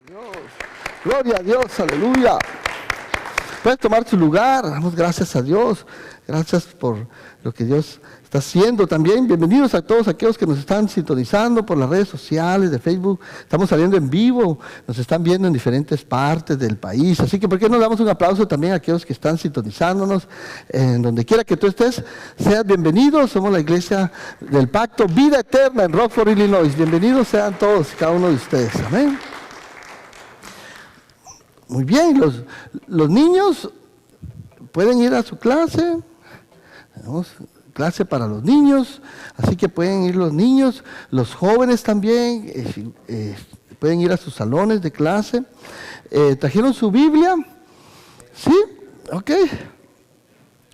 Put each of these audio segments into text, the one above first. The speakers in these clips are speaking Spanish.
Dios, gloria a Dios, aleluya. Puede tomar su lugar, damos gracias a Dios, gracias por lo que Dios está haciendo también. Bienvenidos a todos aquellos que nos están sintonizando por las redes sociales de Facebook. Estamos saliendo en vivo, nos están viendo en diferentes partes del país. Así que, ¿por qué no damos un aplauso también a aquellos que están sintonizándonos? En donde quiera que tú estés, seas bienvenido. Somos la Iglesia del Pacto Vida Eterna en Rockford, Illinois. Bienvenidos sean todos, cada uno de ustedes. Amén. Muy bien, los niños pueden ir a su clase. Tenemos clase para los niños, así que pueden ir los niños, los jóvenes también, pueden ir a sus salones de clase. ¿Trajeron su Biblia? ¿Sí? Ok.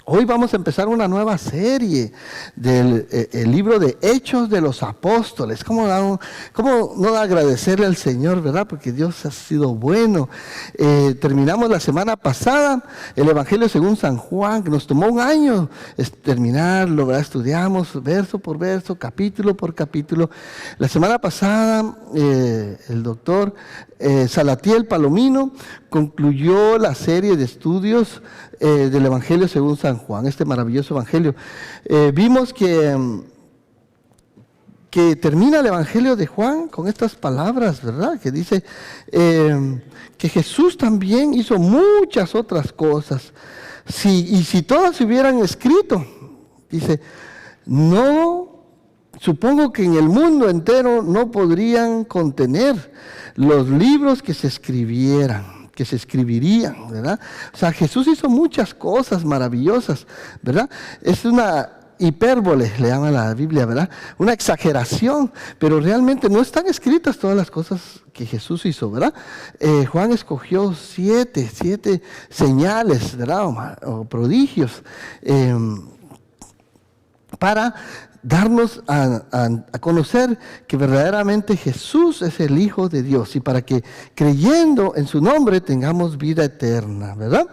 Hoy vamos a empezar una nueva serie del el libro de Hechos de los Apóstoles. ¿Cómo no agradecerle al Señor, verdad? Porque Dios ha sido bueno. Terminamos la semana pasada el Evangelio según San Juan, que nos tomó un año terminarlo, ¿verdad? Estudiamos verso por verso, capítulo por capítulo. La semana pasada el doctor Salatiel Palomino concluyó la serie de estudios del Evangelio según San Juan, este maravilloso Evangelio. Vimos que termina el Evangelio de Juan con estas palabras, ¿verdad? Que dice que Jesús también hizo muchas otras cosas. Y si todas se hubieran escrito, dice, supongo que en el mundo entero no podrían contener los libros que se escribieran, que se escribirían, ¿verdad? O sea, Jesús hizo muchas cosas maravillosas, ¿verdad? Es una hipérbole, le llama la Biblia, ¿verdad? Una exageración, pero realmente no están escritas todas las cosas que Jesús hizo, ¿verdad? Juan escogió siete señales, ¿verdad? O prodigios, para darnos a conocer que verdaderamente Jesús es el Hijo de Dios y para que creyendo en su nombre tengamos vida eterna, ¿verdad?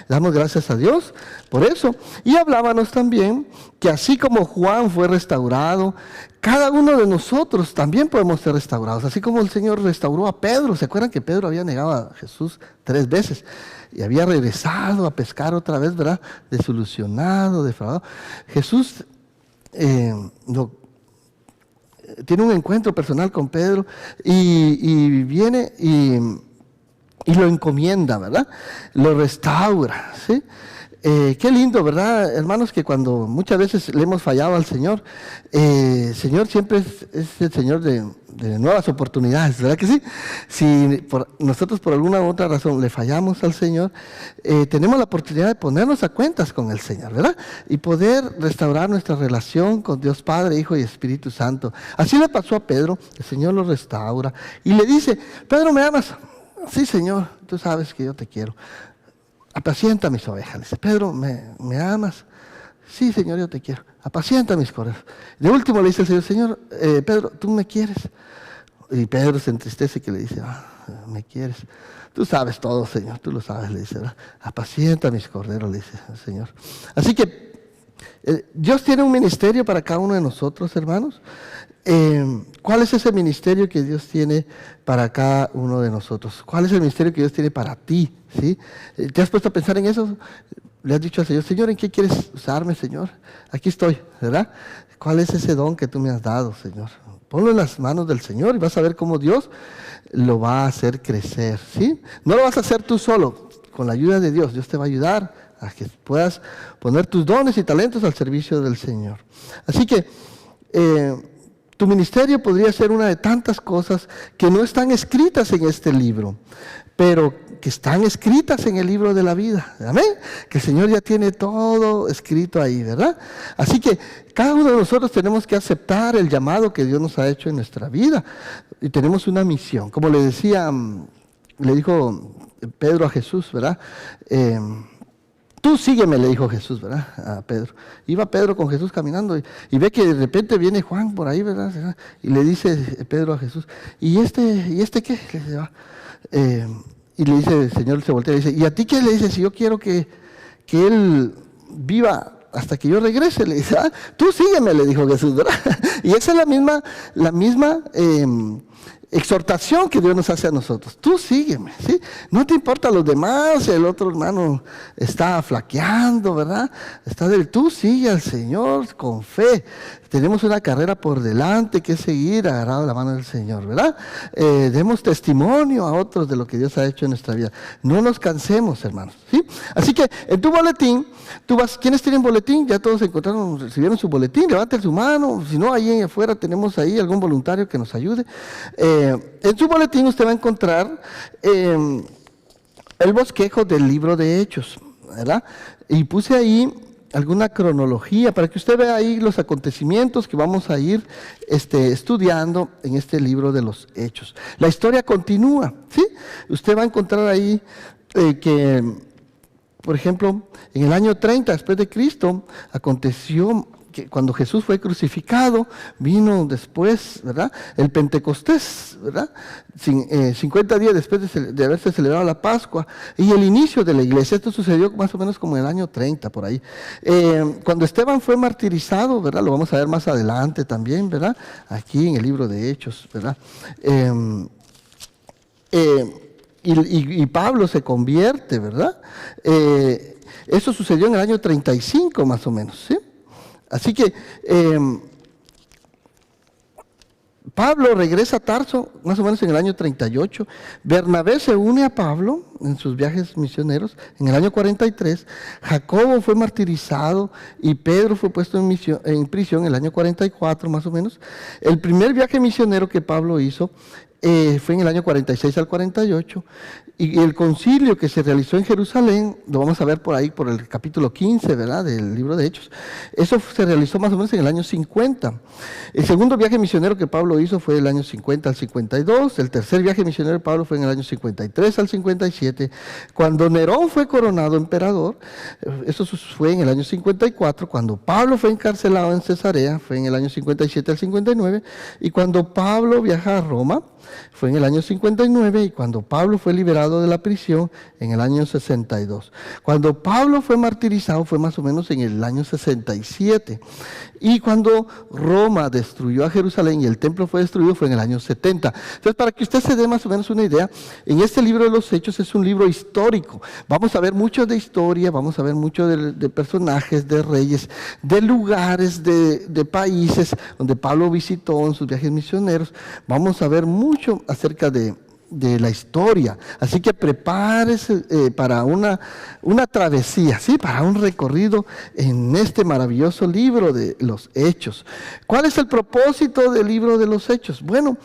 Damos gracias a Dios por eso. Y hablábamos también que así como Juan fue restaurado, cada uno de nosotros también podemos ser restaurados, así como el Señor restauró a Pedro. ¿Se acuerdan que Pedro había negado a Jesús 3 veces? Y había regresado a pescar otra vez, ¿verdad? Desilusionado, defraudado. Jesús tiene un encuentro personal con Pedro y viene y lo encomienda, ¿verdad? Lo restaura, ¿sí? Qué lindo, ¿verdad, hermanos? Que cuando muchas veces le hemos fallado al Señor, el Señor siempre es el Señor de nuevas oportunidades, ¿verdad que sí? Si nosotros por alguna u otra razón le fallamos al Señor, tenemos la oportunidad de ponernos a cuentas con el Señor, ¿verdad? Y poder restaurar nuestra relación con Dios Padre, Hijo y Espíritu Santo. Así le pasó a Pedro, el Señor lo restaura y le dice, Pedro, ¿me amas? Sí, Señor, tú sabes que yo te quiero. Apacienta mis ovejas. Le dice, Pedro, ¿me amas? Sí, Señor, yo te quiero. Apacienta mis corderos. De último le dice el Señor, Señor, Pedro, ¿tú me quieres? Y Pedro se entristece que le dice, ¿me quieres? Tú sabes todo, Señor, tú lo sabes, le dice, ¿verdad? Apacienta mis corderos, le dice el Señor. Así que Dios tiene un ministerio para cada uno de nosotros, hermanos. ¿Cuál es ese ministerio que Dios tiene para cada uno de nosotros? ¿Cuál es el ministerio que Dios tiene para ti? ¿Sí? ¿Te has puesto a pensar en eso? Le has dicho al Señor, Señor, ¿en qué quieres usarme, Señor? Aquí estoy, ¿verdad? ¿Cuál es ese don que tú me has dado, Señor? Ponlo en las manos del Señor y vas a ver cómo Dios lo va a hacer crecer, ¿sí? No lo vas a hacer tú solo, con la ayuda de Dios. Dios te va a ayudar a que puedas poner tus dones y talentos al servicio del Señor. Así que tu ministerio podría ser una de tantas cosas que no están escritas en este libro, pero que están escritas en el libro de la vida. Amén. Que el Señor ya tiene todo escrito ahí, ¿verdad? Así que cada uno de nosotros tenemos que aceptar el llamado que Dios nos ha hecho en nuestra vida. Y tenemos una misión. Como le dijo Pedro a Jesús, ¿verdad? Tú sígueme, le dijo Jesús, ¿verdad? A Pedro. Iba Pedro con Jesús caminando y ve que de repente viene Juan por ahí, ¿verdad? Y le dice Pedro a Jesús, ¿y este qué? Le dice, y le dice, el Señor se voltea y dice, ¿y a ti qué? Le dice, si yo quiero que él viva hasta que yo regrese. Le dice, tú sígueme, le dijo Jesús, ¿verdad? Y esa es la misma exhortación que Dios nos hace a nosotros. Tú sígueme, ¿sí? No te importa los demás, el otro hermano está flaqueando, ¿verdad? Tú sigue al Señor con fe. Tenemos una carrera por delante que seguir agarrado de la mano del Señor, ¿verdad? Demos testimonio a otros de lo que Dios ha hecho en nuestra vida. No nos cansemos, hermanos, ¿sí? Así que en tu boletín, ¿quiénes tienen boletín? Ya todos recibieron su boletín, levanten su mano. Si no, ahí afuera tenemos ahí algún voluntario que nos ayude. En su boletín usted va a encontrar el bosquejo del libro de Hechos, ¿verdad? Y puse ahí alguna cronología para que usted vea ahí los acontecimientos que vamos a ir estudiando en este libro de los Hechos. La historia continúa, ¿sí? Usted va a encontrar ahí que, por ejemplo, en el año 30 después de Cristo, aconteció que cuando Jesús fue crucificado, vino después, ¿verdad?, el Pentecostés, ¿verdad?, 50 días después de haberse celebrado la Pascua, y el inicio de la iglesia. Esto sucedió más o menos como en el año 30, por ahí. Cuando Esteban fue martirizado, ¿verdad?, lo vamos a ver más adelante también, ¿verdad?, aquí en el libro de Hechos, ¿verdad?, y Pablo se convierte, ¿verdad? Eso sucedió en el año 35 más o menos, ¿sí? Así que Pablo regresa a Tarso más o menos en el año 38. Bernabé se une a Pablo en sus viajes misioneros en el año 43. Jacobo fue martirizado y Pedro fue puesto en prisión en el año 44 más o menos. El primer viaje misionero que Pablo hizo fue en el año 46 al 48, y el concilio que se realizó en Jerusalén, lo vamos a ver por ahí, por el capítulo 15, ¿verdad?, del libro de Hechos. Eso se realizó más o menos en el año 50. El segundo viaje misionero que Pablo hizo fue del año 50 al 52. El tercer viaje misionero de Pablo fue en el año 53 al 57. Cuando Nerón fue coronado emperador, eso fue en el año 54. Cuando Pablo fue encarcelado en Cesarea, fue en el año 57 al 59. Y cuando Pablo viaja a Roma, fue en el año 59, y cuando Pablo fue liberado de la prisión, en el año 62. Cuando Pablo fue martirizado fue más o menos en el año 67. Y cuando Roma destruyó a Jerusalén y el templo fue destruido fue en el año 70. Entonces, para que usted se dé más o menos una idea, en este libro de los Hechos es un libro histórico. Vamos a ver mucho de historia, vamos a ver mucho de personajes, de reyes, de lugares, de países donde Pablo visitó en sus viajes misioneros. Vamos a ver mucho acerca de la historia. Así que prepárese para una travesía, ¿sí?, para un recorrido en este maravilloso libro de los Hechos. ¿Cuál es el propósito del libro de los Hechos? Bueno,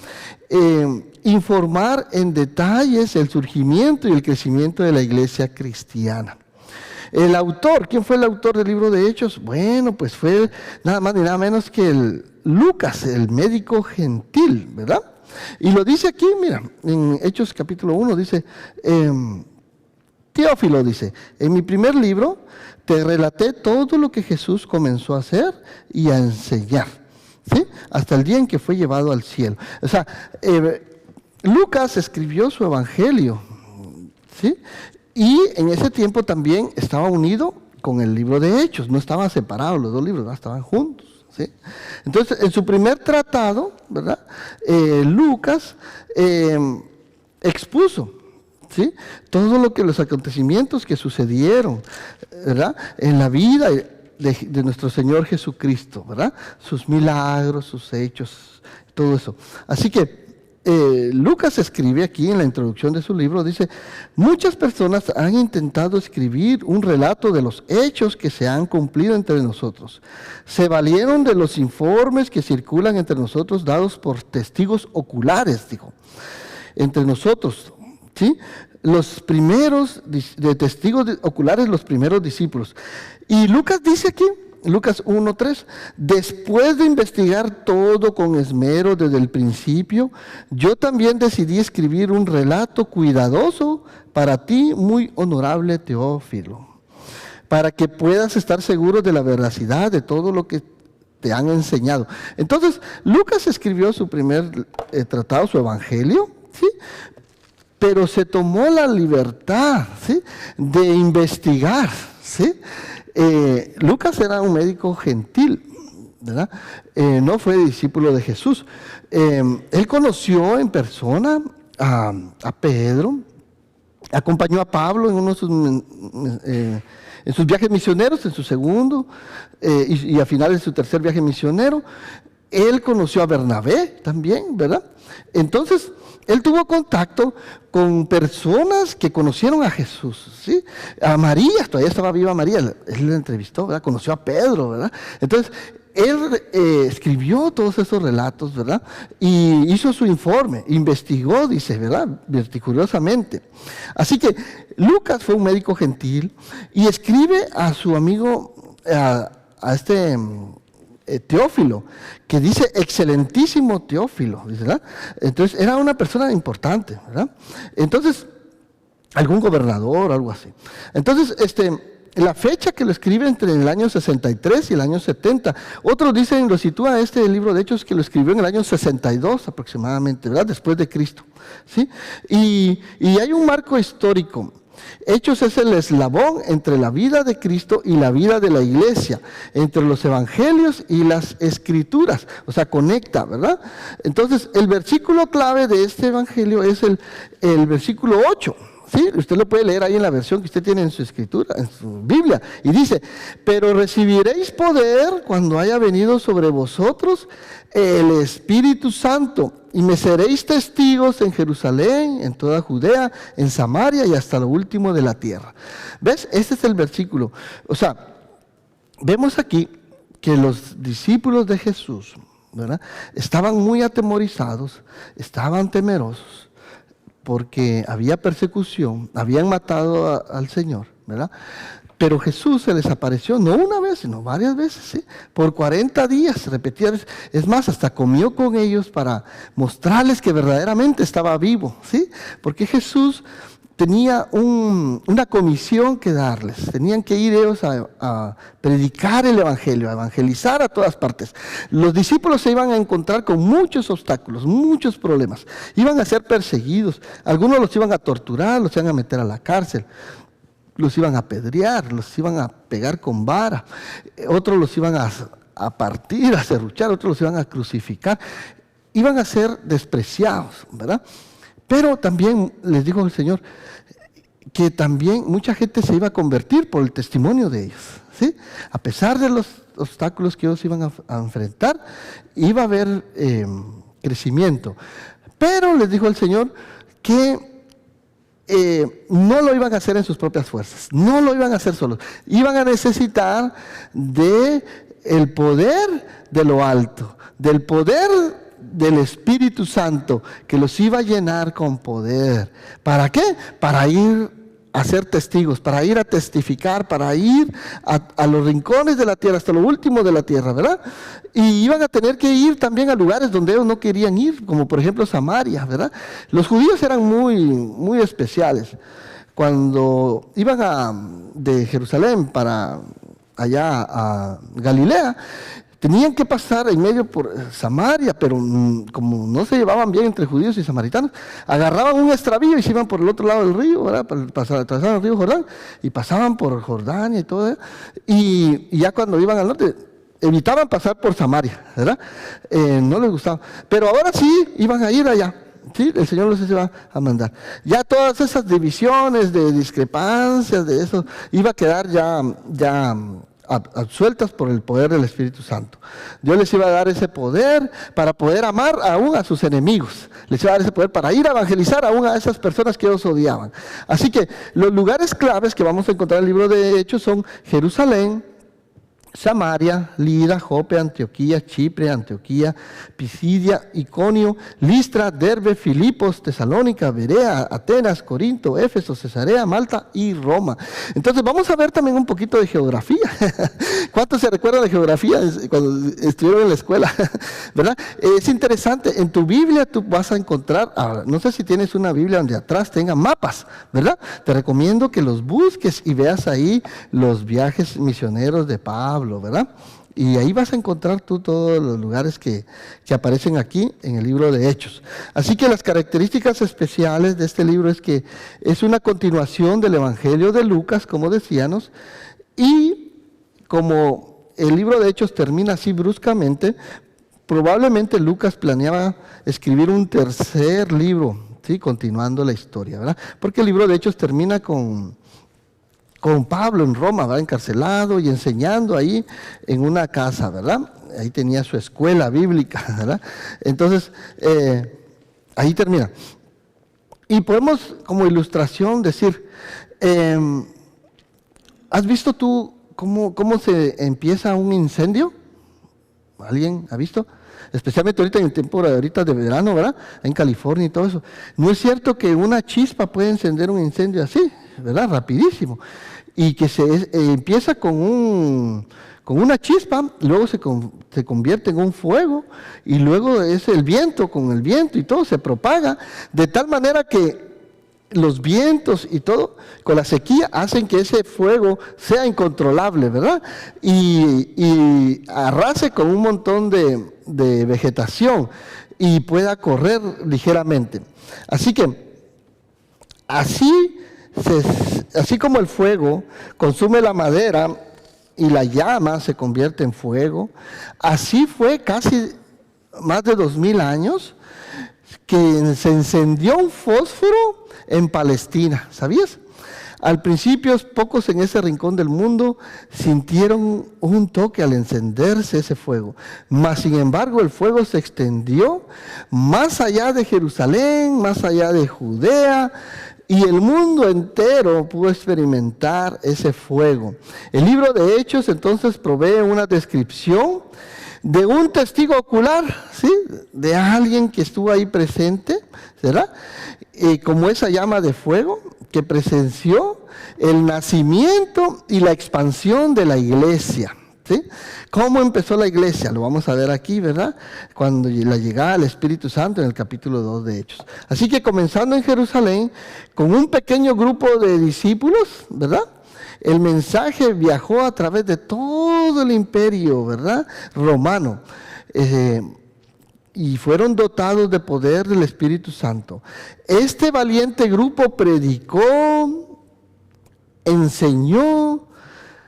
informar en detalles el surgimiento y el crecimiento de la iglesia cristiana. El autor, ¿quién fue el autor del libro de Hechos? Bueno, pues fue nada más ni nada menos que Lucas, el médico gentil, ¿verdad? Y lo dice aquí, mira, en Hechos capítulo 1 dice, Teófilo dice, en mi primer libro te relaté todo lo que Jesús comenzó a hacer y a enseñar, ¿sí?, hasta el día en que fue llevado al cielo. O sea, Lucas escribió su evangelio, ¿sí?, y en ese tiempo también estaba unido con el libro de Hechos, no estaban separados los dos libros, ¿no?, estaban juntos. ¿Sí? Entonces, en su primer tratado, ¿verdad?, Lucas expuso, ¿sí?, todo los acontecimientos que sucedieron, ¿verdad?, en la vida de nuestro Señor Jesucristo, ¿verdad?, sus milagros, sus hechos, todo eso. Así que Lucas escribe aquí en la introducción de su libro, dice, muchas personas han intentado escribir un relato de los hechos que se han cumplido entre nosotros. Se valieron de los informes que circulan entre nosotros dados por testigos oculares, dijo, entre nosotros, ¿sí?, los primeros de testigos oculares, los primeros discípulos. Y Lucas dice aquí, Lucas 1:3, después de investigar todo con esmero desde el principio, yo también decidí escribir un relato cuidadoso para ti, muy honorable Teófilo, para que puedas estar seguro de la veracidad de todo lo que te han enseñado. Entonces, Lucas escribió su primer tratado, su evangelio, ¿sí?, pero se tomó la libertad, ¿sí?, de investigar, ¿sí? Lucas era un médico gentil, ¿verdad? No fue discípulo de Jesús. Él conoció en persona a Pedro, acompañó a Pablo en uno de sus, en sus viajes misioneros, en su segundo y a finales de su tercer viaje misionero. Él conoció a Bernabé también, ¿verdad? Entonces, él tuvo contacto con personas que conocieron a Jesús, ¿sí? A María, todavía estaba viva María, él la entrevistó, ¿verdad? Conoció a Pedro, ¿verdad? Entonces, él escribió todos esos relatos, ¿verdad? Y hizo su informe, investigó, dice, ¿verdad? Meticulosamente. Así que Lucas fue un médico gentil y escribe a su amigo, a este Teófilo, que dice excelentísimo Teófilo, ¿verdad? Entonces era una persona importante, ¿verdad? Entonces, algún gobernador, algo así. Entonces, la fecha que lo escribe entre el año 63 y el año 70. Otros dicen, lo sitúa este libro de Hechos, que lo escribió en el año 62 aproximadamente, ¿verdad? Después de Cristo, ¿sí? Y hay un marco histórico. Hechos es el eslabón entre la vida de Cristo y la vida de la iglesia, entre los evangelios y las escrituras, o sea, conecta, ¿verdad? Entonces, el versículo clave de este evangelio es el versículo 8. Sí, usted lo puede leer ahí en la versión que usted tiene en su escritura, en su Biblia. Y dice, pero recibiréis poder cuando haya venido sobre vosotros el Espíritu Santo, y me seréis testigos en Jerusalén, en toda Judea, en Samaria y hasta lo último de la tierra. ¿Ves? Este es el versículo. O sea, vemos aquí que los discípulos de Jesús, ¿verdad?, estaban muy atemorizados, estaban temerosos, porque había persecución, habían matado al Señor, ¿verdad? Pero Jesús se les apareció, no una vez, sino varias veces, ¿sí? Por 40 días, repetidas veces. Es más, hasta comió con ellos para mostrarles que verdaderamente estaba vivo, ¿sí? Porque Jesús tenía una comisión que darles. Tenían que ir ellos a predicar el evangelio, a evangelizar a todas partes. Los discípulos se iban a encontrar con muchos obstáculos, muchos problemas. Iban a ser perseguidos. Algunos los iban a torturar, los iban a meter a la cárcel. Los iban a apedrear, los iban a pegar con vara. Otros los iban a partir, a serruchar, otros los iban a crucificar. Iban a ser despreciados, ¿verdad? Pero también les dijo el Señor que también mucha gente se iba a convertir por el testimonio de ellos, ¿sí? A pesar de los obstáculos que ellos iban a enfrentar, iba a haber crecimiento. Pero les dijo el Señor que no lo iban a hacer en sus propias fuerzas, no lo iban a hacer solos. Iban a necesitar del poder de lo alto, del poder del Espíritu Santo, que los iba a llenar con poder. ¿Para qué? Para ir a ser testigos, para ir a testificar, para ir a los rincones de la tierra, hasta lo último de la tierra, ¿verdad? Y iban a tener que ir también a lugares donde ellos no querían ir, como por ejemplo Samaria, ¿verdad? Los judíos eran muy especiales. Cuando iban de Jerusalén para allá a Galilea, tenían que pasar en medio por Samaria, pero como no se llevaban bien entre judíos y samaritanos, agarraban un extravío y se iban por el otro lado del río, ¿verdad? Pasaban el río Jordán y pasaban por Jordania y todo eso. Y ya cuando iban al norte, evitaban pasar por Samaria, ¿verdad? No les gustaba. Pero ahora sí, iban a ir allá. Sí, el Señor los iba a mandar. Ya todas esas divisiones de discrepancias, de eso, iba a quedar ya absueltas por el poder del Espíritu Santo. Dios les iba a dar ese poder para poder amar aún a sus enemigos. Les iba a dar ese poder para ir a evangelizar aún a esas personas que ellos odiaban. Así que los lugares claves que vamos a encontrar en el libro de Hechos son Jerusalén, Samaria, Lida, Jope, Antioquía, Chipre, Antioquía, Pisidia, Iconio, Listra, Derbe, Filipos, Tesalónica, Berea, Atenas, Corinto, Éfeso, Cesarea, Malta y Roma. Entonces vamos a ver también un poquito de geografía. ¿Cuántos se recuerdan de geografía cuando estuvieron en la escuela? ¿Verdad? Es interesante, en tu Biblia tú vas a encontrar, no sé si tienes una Biblia donde atrás tenga mapas, ¿verdad? Te recomiendo que los busques y veas ahí los viajes misioneros de Pablo, ¿verdad? Y ahí vas a encontrar tú todos los lugares que aparecen aquí en el libro de Hechos. Así que las características especiales de este libro es que es una continuación del Evangelio de Lucas, como decíamos, y como el libro de Hechos termina así bruscamente, probablemente Lucas planeaba escribir un tercer libro, ¿sí? Continuando la historia, ¿verdad? Porque el libro de Hechos termina con Pablo en Roma, ¿verdad? Encarcelado y enseñando ahí en una casa, ¿verdad? Ahí tenía su escuela bíblica, ¿verdad? Entonces, ahí termina. Y podemos como ilustración decir, ¿has visto tú cómo se empieza un incendio? ¿Alguien ha visto? Especialmente ahorita en el tiempo ahorita de verano, ¿verdad? En California y todo eso. No es cierto que una chispa puede encender un incendio así, ¿verdad? Rapidísimo. Y que empieza con una chispa, luego se convierte en un fuego, y luego es el viento, con el viento y todo se propaga, de tal manera que los vientos y todo, con la sequía, hacen que ese fuego sea incontrolable, ¿verdad? Y arrase con un montón de vegetación y pueda correr ligeramente. Así que, así como el fuego consume la madera y la llama se convierte en fuego, así fue casi más de 2000 años que se encendió un fósforo en Palestina, ¿sabías? Al principio pocos en ese rincón del mundo sintieron un toque al encenderse ese fuego, mas sin embargo el fuego se extendió más allá de Jerusalén, más allá de Judea, y el mundo entero pudo experimentar ese fuego. El libro de Hechos entonces provee una descripción de un testigo ocular, ¿sí? De alguien que estuvo ahí presente, ¿verdad? Como esa llama de fuego que presenció el nacimiento y la expansión de la iglesia, ¿sí? ¿Cómo empezó la iglesia? Lo vamos a ver aquí, ¿verdad? Cuando la llegada del Espíritu Santo en el capítulo 2 de Hechos. Así que comenzando en Jerusalén, con un pequeño grupo de discípulos, ¿verdad? El mensaje viajó a través de todo el imperio, ¿verdad? Romano. Y fueron dotados de poder del Espíritu Santo. Este valiente grupo predicó, enseñó,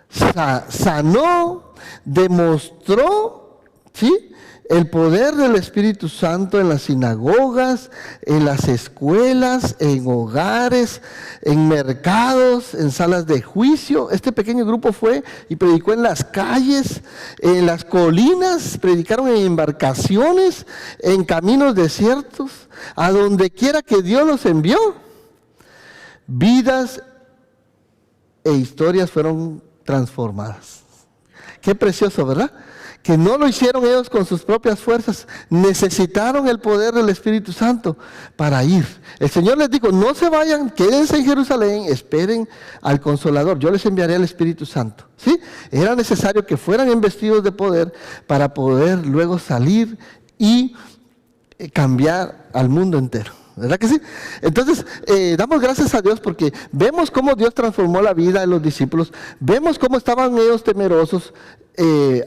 sanó, demostró, ¿sí?, el poder del Espíritu Santo en las sinagogas, en las escuelas, en hogares, en mercados, en salas de juicio. Este pequeño grupo fue y predicó en las calles, en las colinas, predicaron en embarcaciones, en caminos desiertos, a donde quiera que Dios los envió. Vidas e historias fueron transformadas. Qué precioso, ¿verdad? Que no lo hicieron ellos con sus propias fuerzas, necesitaron el poder del Espíritu Santo para ir. El Señor les dijo, no se vayan, quédense en Jerusalén, esperen al Consolador, yo les enviaré al Espíritu Santo. ¿Sí? Era necesario que fueran investidos de poder para poder luego salir y cambiar al mundo entero. ¿Verdad que sí? Entonces, damos gracias a Dios porque vemos cómo Dios transformó la vida de los discípulos, vemos cómo estaban ellos temerosos,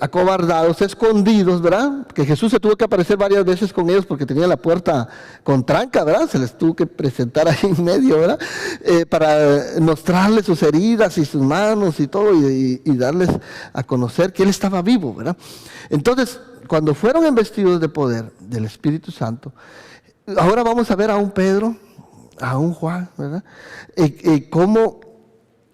acobardados, escondidos, ¿verdad? Que Jesús se tuvo que aparecer varias veces con ellos porque tenía la puerta con tranca, ¿verdad? Se les tuvo que presentar ahí en medio, ¿verdad? Para mostrarles sus heridas y sus manos y todo y darles a conocer que Él estaba vivo, ¿verdad? Entonces, cuando fueron investidos de poder del Espíritu Santo, ahora vamos a ver a un Pedro, a un Juan, ¿verdad? Cómo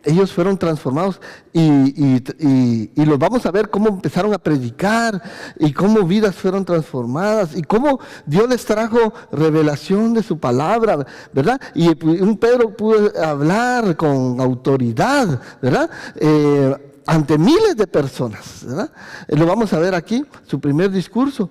ellos fueron transformados y los vamos a ver cómo empezaron a predicar y cómo vidas fueron transformadas y cómo Dios les trajo revelación de su palabra, ¿verdad? Y un Pedro pudo hablar con autoridad, ¿verdad? Ante miles de personas, ¿verdad? Lo vamos a ver aquí, su primer discurso.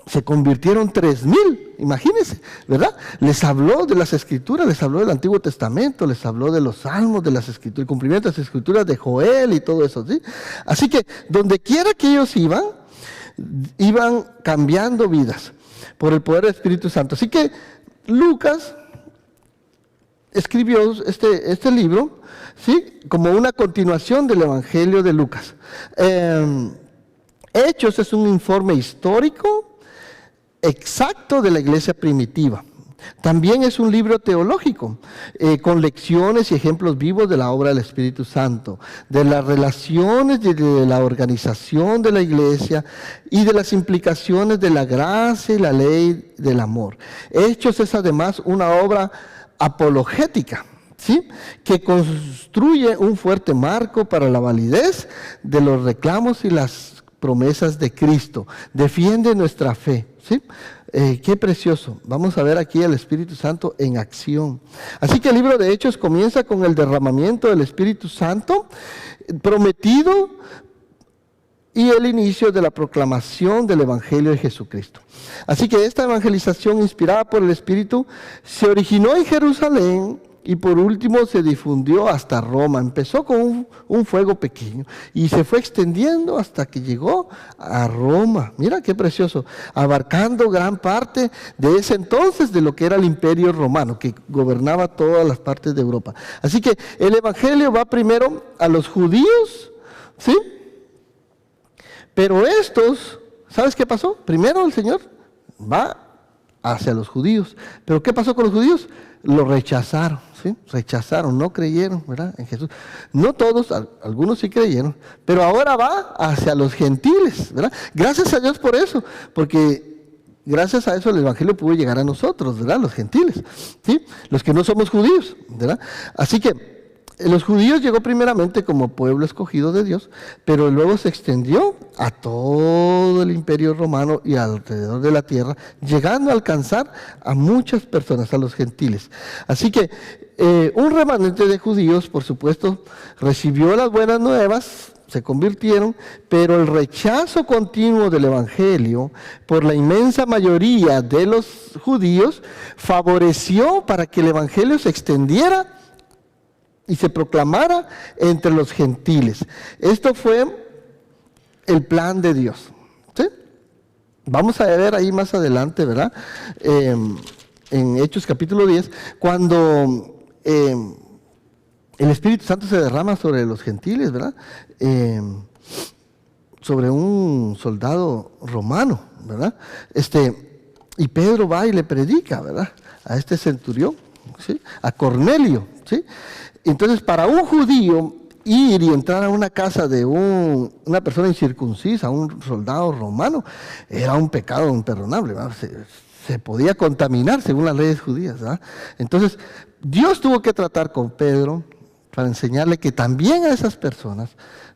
Se convirtieron 3000, imagínense, ¿verdad? Les habló de las Escrituras, les habló del Antiguo Testamento, les habló de los Salmos, de las Escrituras, el cumplimiento de las Escrituras de Joel y todo eso, ¿sí? Así que donde quiera que ellos iban cambiando vidas por el poder del Espíritu Santo. Así que Lucas escribió este libro, ¿sí?, como una continuación del Evangelio de Lucas. Hechos es un informe histórico exacto de la iglesia primitiva. También es un libro teológico, con lecciones y ejemplos vivos de la obra del Espíritu Santo, de las relaciones de la organización de la iglesia y de las implicaciones de la gracia y la ley del amor. Hechos es además una obra apologética, ¿sí?, que construye un fuerte marco para la validez de los reclamos y las promesas de Cristo. Defiende nuestra fe, ¿sí? Qué precioso. Vamos a ver aquí al Espíritu Santo en acción. Así que el libro de Hechos comienza con el derramamiento del Espíritu Santo prometido y el inicio de la proclamación del Evangelio de Jesucristo. Así que esta evangelización inspirada por el Espíritu se originó en Jerusalén y por último se difundió hasta Roma. Empezó con un fuego pequeño y se fue extendiendo hasta que llegó a Roma. Mira qué precioso, abarcando gran parte de ese entonces de lo que era el Imperio Romano, que gobernaba todas las partes de Europa. Así que el Evangelio va primero a los judíos, ¿sí? Pero estos, ¿sabes qué pasó? Primero el Señor va hacia los judíos. ¿Pero qué pasó con los judíos? Lo rechazaron, ¿sí? Rechazaron, no creyeron, ¿verdad?, en Jesús. No todos, algunos sí creyeron, pero ahora va hacia los gentiles, ¿verdad? Gracias a Dios por eso, porque gracias a eso el Evangelio pudo llegar a nosotros, ¿verdad?, los gentiles, ¿sí?, los que no somos judíos, ¿verdad? Así que los judíos llegó primeramente como pueblo escogido de Dios, pero luego se extendió a todo el Imperio Romano y alrededor de la tierra, llegando a alcanzar a muchas personas, a los gentiles. Así que un remanente de judíos, por supuesto, recibió las buenas nuevas, se convirtieron, pero el rechazo continuo del Evangelio por la inmensa mayoría de los judíos favoreció para que el Evangelio se extendiera y se proclamara entre los gentiles. Esto fue el plan de Dios, ¿sí? Vamos a ver ahí más adelante, ¿verdad?, en Hechos capítulo 10, cuando el Espíritu Santo se derrama sobre los gentiles, ¿verdad?, sobre un soldado romano, ¿verdad? Y Pedro va y le predica, ¿verdad?, a este centurión, ¿sí?, a Cornelio, ¿sí? Entonces, para un judío ir y entrar a una casa de una persona incircuncisa, un soldado romano, era un pecado imperdonable, ¿verdad? Se podía contaminar según las leyes judías, ¿verdad? Entonces, Dios tuvo que tratar con Pedro para enseñarle que también a esas personas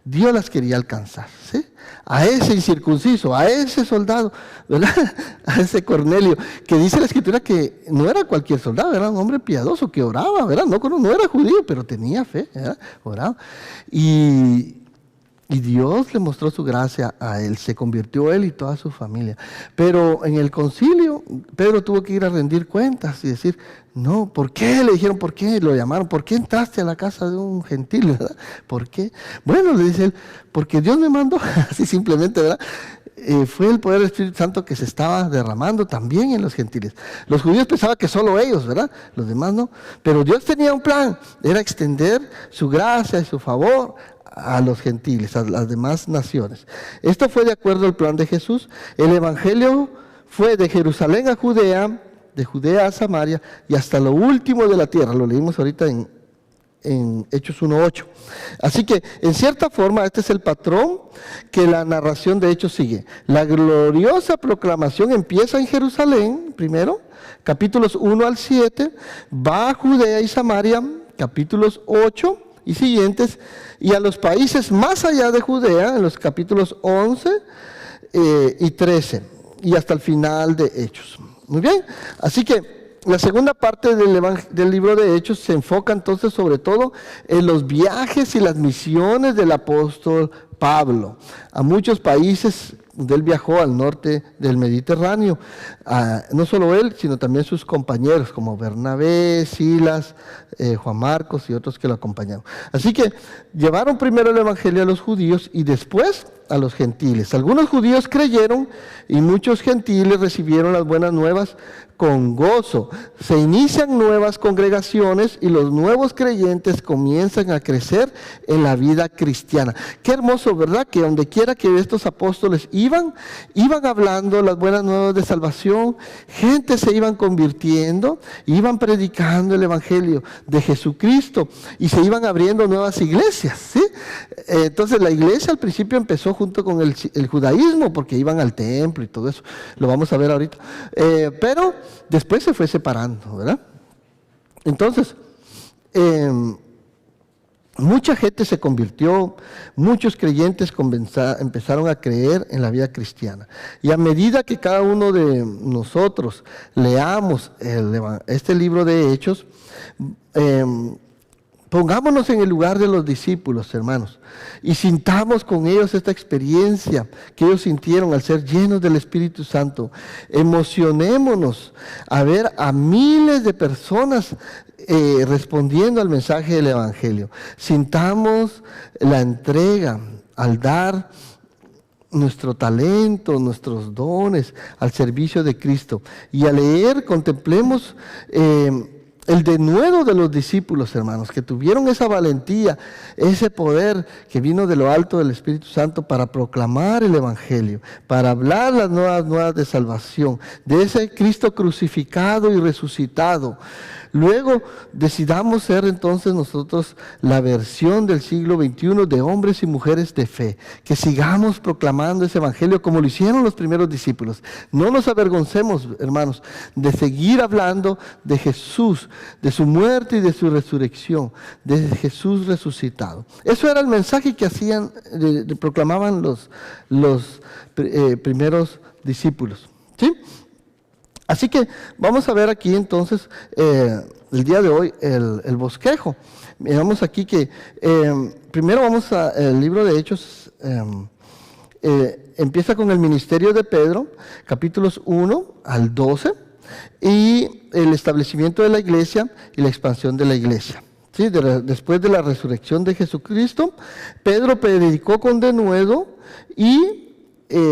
Dios las quería alcanzar, ¿sí? A ese incircunciso, a ese soldado, ¿verdad?, a ese Cornelio, que dice la Escritura que no era cualquier soldado, era un hombre piadoso que oraba, ¿verdad? No era judío, pero tenía fe, ¿verdad? Oraba. Y Dios le mostró su gracia a él, se convirtió él y toda su familia. Pero en el concilio, Pedro tuvo que ir a rendir cuentas y decir, no, ¿por qué? Le dijeron, ¿por qué? Lo llamaron, ¿por qué entraste a la casa de un gentil, verdad? ¿Por qué? Bueno, le dice él, porque Dios me mandó, así simplemente, ¿verdad? Fue el poder del Espíritu Santo que se estaba derramando también en los gentiles. Los judíos pensaban que solo ellos, ¿verdad? Los demás no. Pero Dios tenía un plan, era extender su gracia y su favor a los gentiles, a las demás naciones. Esto fue de acuerdo al plan de Jesús. El Evangelio fue de Jerusalén a Judea, de Judea a Samaria y hasta lo último de la tierra. Lo leímos ahorita en Hechos 1:8. Así que, en cierta forma, este es el patrón que la narración de Hechos sigue. La gloriosa proclamación empieza en Jerusalén, primero, capítulos 1 al 7, va a Judea y Samaria, capítulos 8 y siguientes, y a los países más allá de Judea, en los capítulos 11 y 13, y hasta el final de Hechos. Muy bien, así que la segunda parte del libro de Hechos se enfoca entonces sobre todo en los viajes y las misiones del apóstol Pablo a muchos países donde él viajó al norte del Mediterráneo. No solo él, sino también sus compañeros como Bernabé, Silas, Juan Marcos y otros que lo acompañaron. Así que llevaron primero el Evangelio a los judíos y después a los gentiles. Algunos judíos creyeron y muchos gentiles recibieron las buenas nuevas con gozo. Se inician nuevas congregaciones y los nuevos creyentes comienzan a crecer en la vida cristiana. Qué hermoso, ¿verdad? Que donde quiera que estos apóstoles iban hablando las buenas nuevas de salvación, gente se iban convirtiendo, iban predicando el evangelio de Jesucristo y se iban abriendo nuevas iglesias, ¿sí? Entonces la iglesia al principio empezó junto con el judaísmo, porque iban al templo y todo eso, lo vamos a ver ahorita, pero después se fue separando, ¿verdad? Entonces, mucha gente se convirtió, muchos creyentes empezaron a creer en la vida cristiana. Y a medida que cada uno de nosotros leamos este libro de Hechos, pongámonos en el lugar de los discípulos, hermanos, y sintamos con ellos esta experiencia que ellos sintieron al ser llenos del Espíritu Santo. Emocionémonos a ver a miles de personas respondiendo al mensaje del Evangelio. Sintamos la entrega al dar nuestro talento, nuestros dones al servicio de Cristo. Y al leer, contemplemos el denuedo de los discípulos, hermanos, que tuvieron esa valentía, ese poder que vino de lo alto del Espíritu Santo para proclamar el Evangelio, para hablar las nuevas de salvación, de ese Cristo crucificado y resucitado. Luego decidamos ser entonces nosotros la versión del siglo XXI de hombres y mujeres de fe, que sigamos proclamando ese evangelio como lo hicieron los primeros discípulos. No nos avergoncemos, hermanos, de seguir hablando de Jesús, de su muerte y de su resurrección, de Jesús resucitado. Eso era el mensaje que hacían, proclamaban los primeros discípulos, ¿sí? Así que vamos a ver aquí entonces el día de hoy el bosquejo. Miramos aquí que primero vamos al libro de Hechos, empieza con el ministerio de Pedro, capítulos 1 al 12, y el establecimiento de la iglesia y la expansión de la iglesia. ¿Sí? Después de la resurrección de Jesucristo, Pedro predicó con denuedo y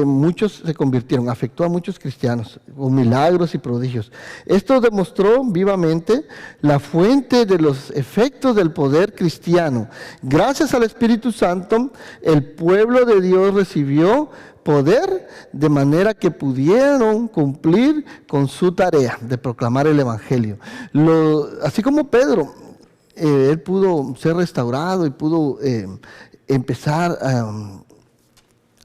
muchos se convirtieron, afectó a muchos cristianos con milagros y prodigios. Esto demostró vivamente la fuente de los efectos del poder cristiano. Gracias al Espíritu Santo, el pueblo de Dios recibió poder de manera que pudieron cumplir con su tarea de proclamar el Evangelio. Así como Pedro, él pudo ser restaurado y pudo empezar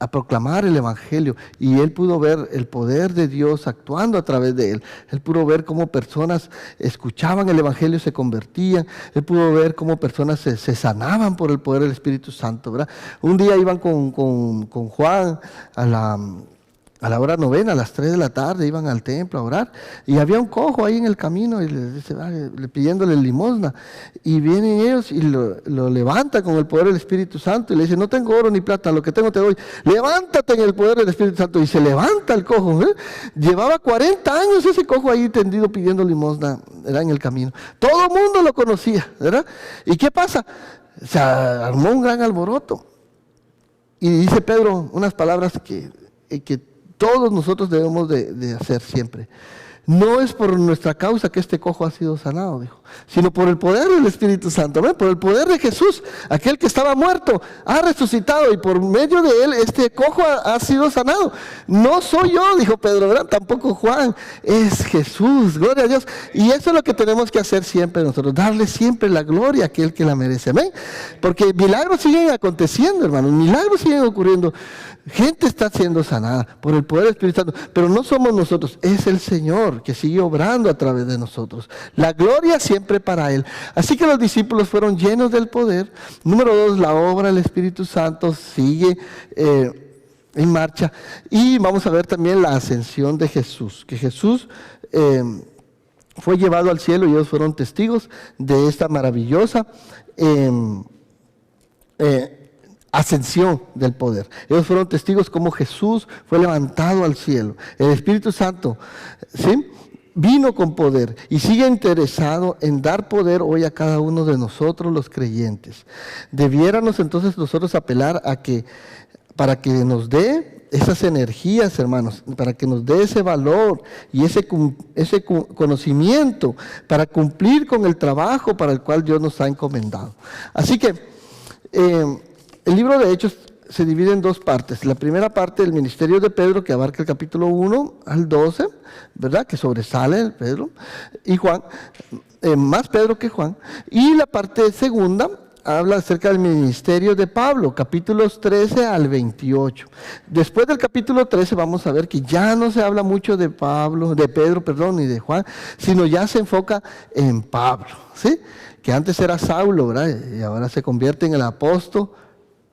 a proclamar el Evangelio, y él pudo ver el poder de Dios actuando a través de él. Él pudo ver cómo personas escuchaban el Evangelio y se convertían. Él pudo ver cómo personas se sanaban por el poder del Espíritu Santo, ¿verdad? Un día iban con Juan a la hora novena, a las 3 de la tarde, iban al templo a orar, y había un cojo ahí en el camino, y pidiéndole limosna, y vienen ellos y lo levantan con el poder del Espíritu Santo, y le dicen: no tengo oro ni plata, lo que tengo te doy, levántate en el poder del Espíritu Santo, y se levanta el cojo, ¿eh? Llevaba 40 años ese cojo ahí tendido pidiendo limosna, era en el camino, todo el mundo lo conocía, ¿verdad? ¿Y qué pasa? Se armó un gran alboroto, y dice Pedro unas palabras que todos nosotros debemos de hacer siempre. No es por nuestra causa que este cojo ha sido sanado, dijo, sino por el poder del Espíritu Santo, ¿ven? Por el poder de Jesús, aquel que estaba muerto, ha resucitado, y por medio de él este cojo ha sido sanado. No soy yo, dijo Pedro, ¿verdad? Tampoco Juan, es Jesús, gloria a Dios. Y eso es lo que tenemos que hacer siempre nosotros, darle siempre la gloria a aquel que la merece, ¿ven? Porque milagros siguen aconteciendo, hermanos, milagros siguen ocurriendo. Gente está siendo sanada por el poder del Espíritu Santo, pero no somos nosotros, es el Señor que sigue obrando a través de nosotros. La gloria siempre para Él. Así que los discípulos fueron llenos del poder. Número 2, la obra del Espíritu Santo sigue en marcha. Y vamos a ver también la ascensión de Jesús, que Jesús fue llevado al cielo y ellos fueron testigos de esta maravillosa ascensión del poder. Ellos fueron testigos como Jesús fue levantado al cielo. El Espíritu Santo, ¿sí?, vino con poder y sigue interesado en dar poder hoy a cada uno de nosotros los creyentes. Debiéramos entonces nosotros apelar a que para que nos dé esas energías, hermanos, para que nos dé ese valor y ese conocimiento para cumplir con el trabajo para el cual Dios nos ha encomendado. Así que el libro de Hechos se divide en dos partes. La primera parte, el ministerio de Pedro, que abarca el capítulo 1 al 12, ¿verdad? Que sobresale Pedro y Juan, más Pedro que Juan. Y la parte segunda habla acerca del ministerio de Pablo, capítulos 13 al 28. Después del capítulo 13 vamos a ver que ya no se habla mucho de Pedro, ni de Juan, sino ya se enfoca en Pablo, ¿sí? Que antes era Saulo, ¿verdad? Y ahora se convierte en el apóstol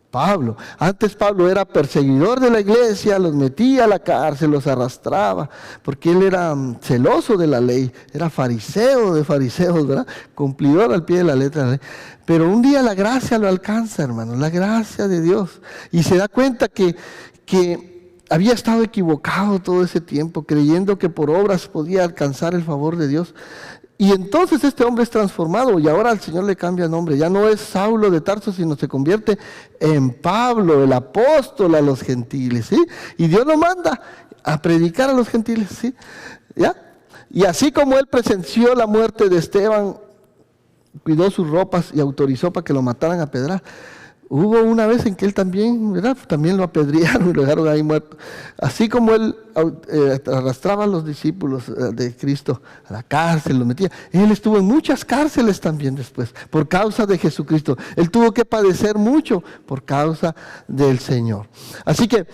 Pablo. Antes Pablo era perseguidor de la iglesia, los metía a la cárcel, los arrastraba, porque él era celoso de la ley, era fariseo de fariseos, ¿verdad? Cumplidor al pie de la letra de la ley. Pero un día la gracia lo alcanza, hermano, la gracia de Dios. Y se da cuenta que había estado equivocado todo ese tiempo, creyendo que por obras podía alcanzar el favor de Dios. Y entonces este hombre es transformado y ahora al Señor le cambia nombre. Ya no es Saulo de Tarso, sino se convierte en Pablo, el apóstol a los gentiles, ¿sí? Y Dios lo manda a predicar a los gentiles, ¿sí? ¿Ya? Y así como él presenció la muerte de Esteban, cuidó sus ropas y autorizó para que lo mataran a pedrar. Hubo una vez en que él también, ¿verdad? También lo apedrearon y lo dejaron ahí muerto. Así como él arrastraba a los discípulos de Cristo a la cárcel, lo metía. Él estuvo en muchas cárceles también después, por causa de Jesucristo. Él tuvo que padecer mucho por causa del Señor. Así que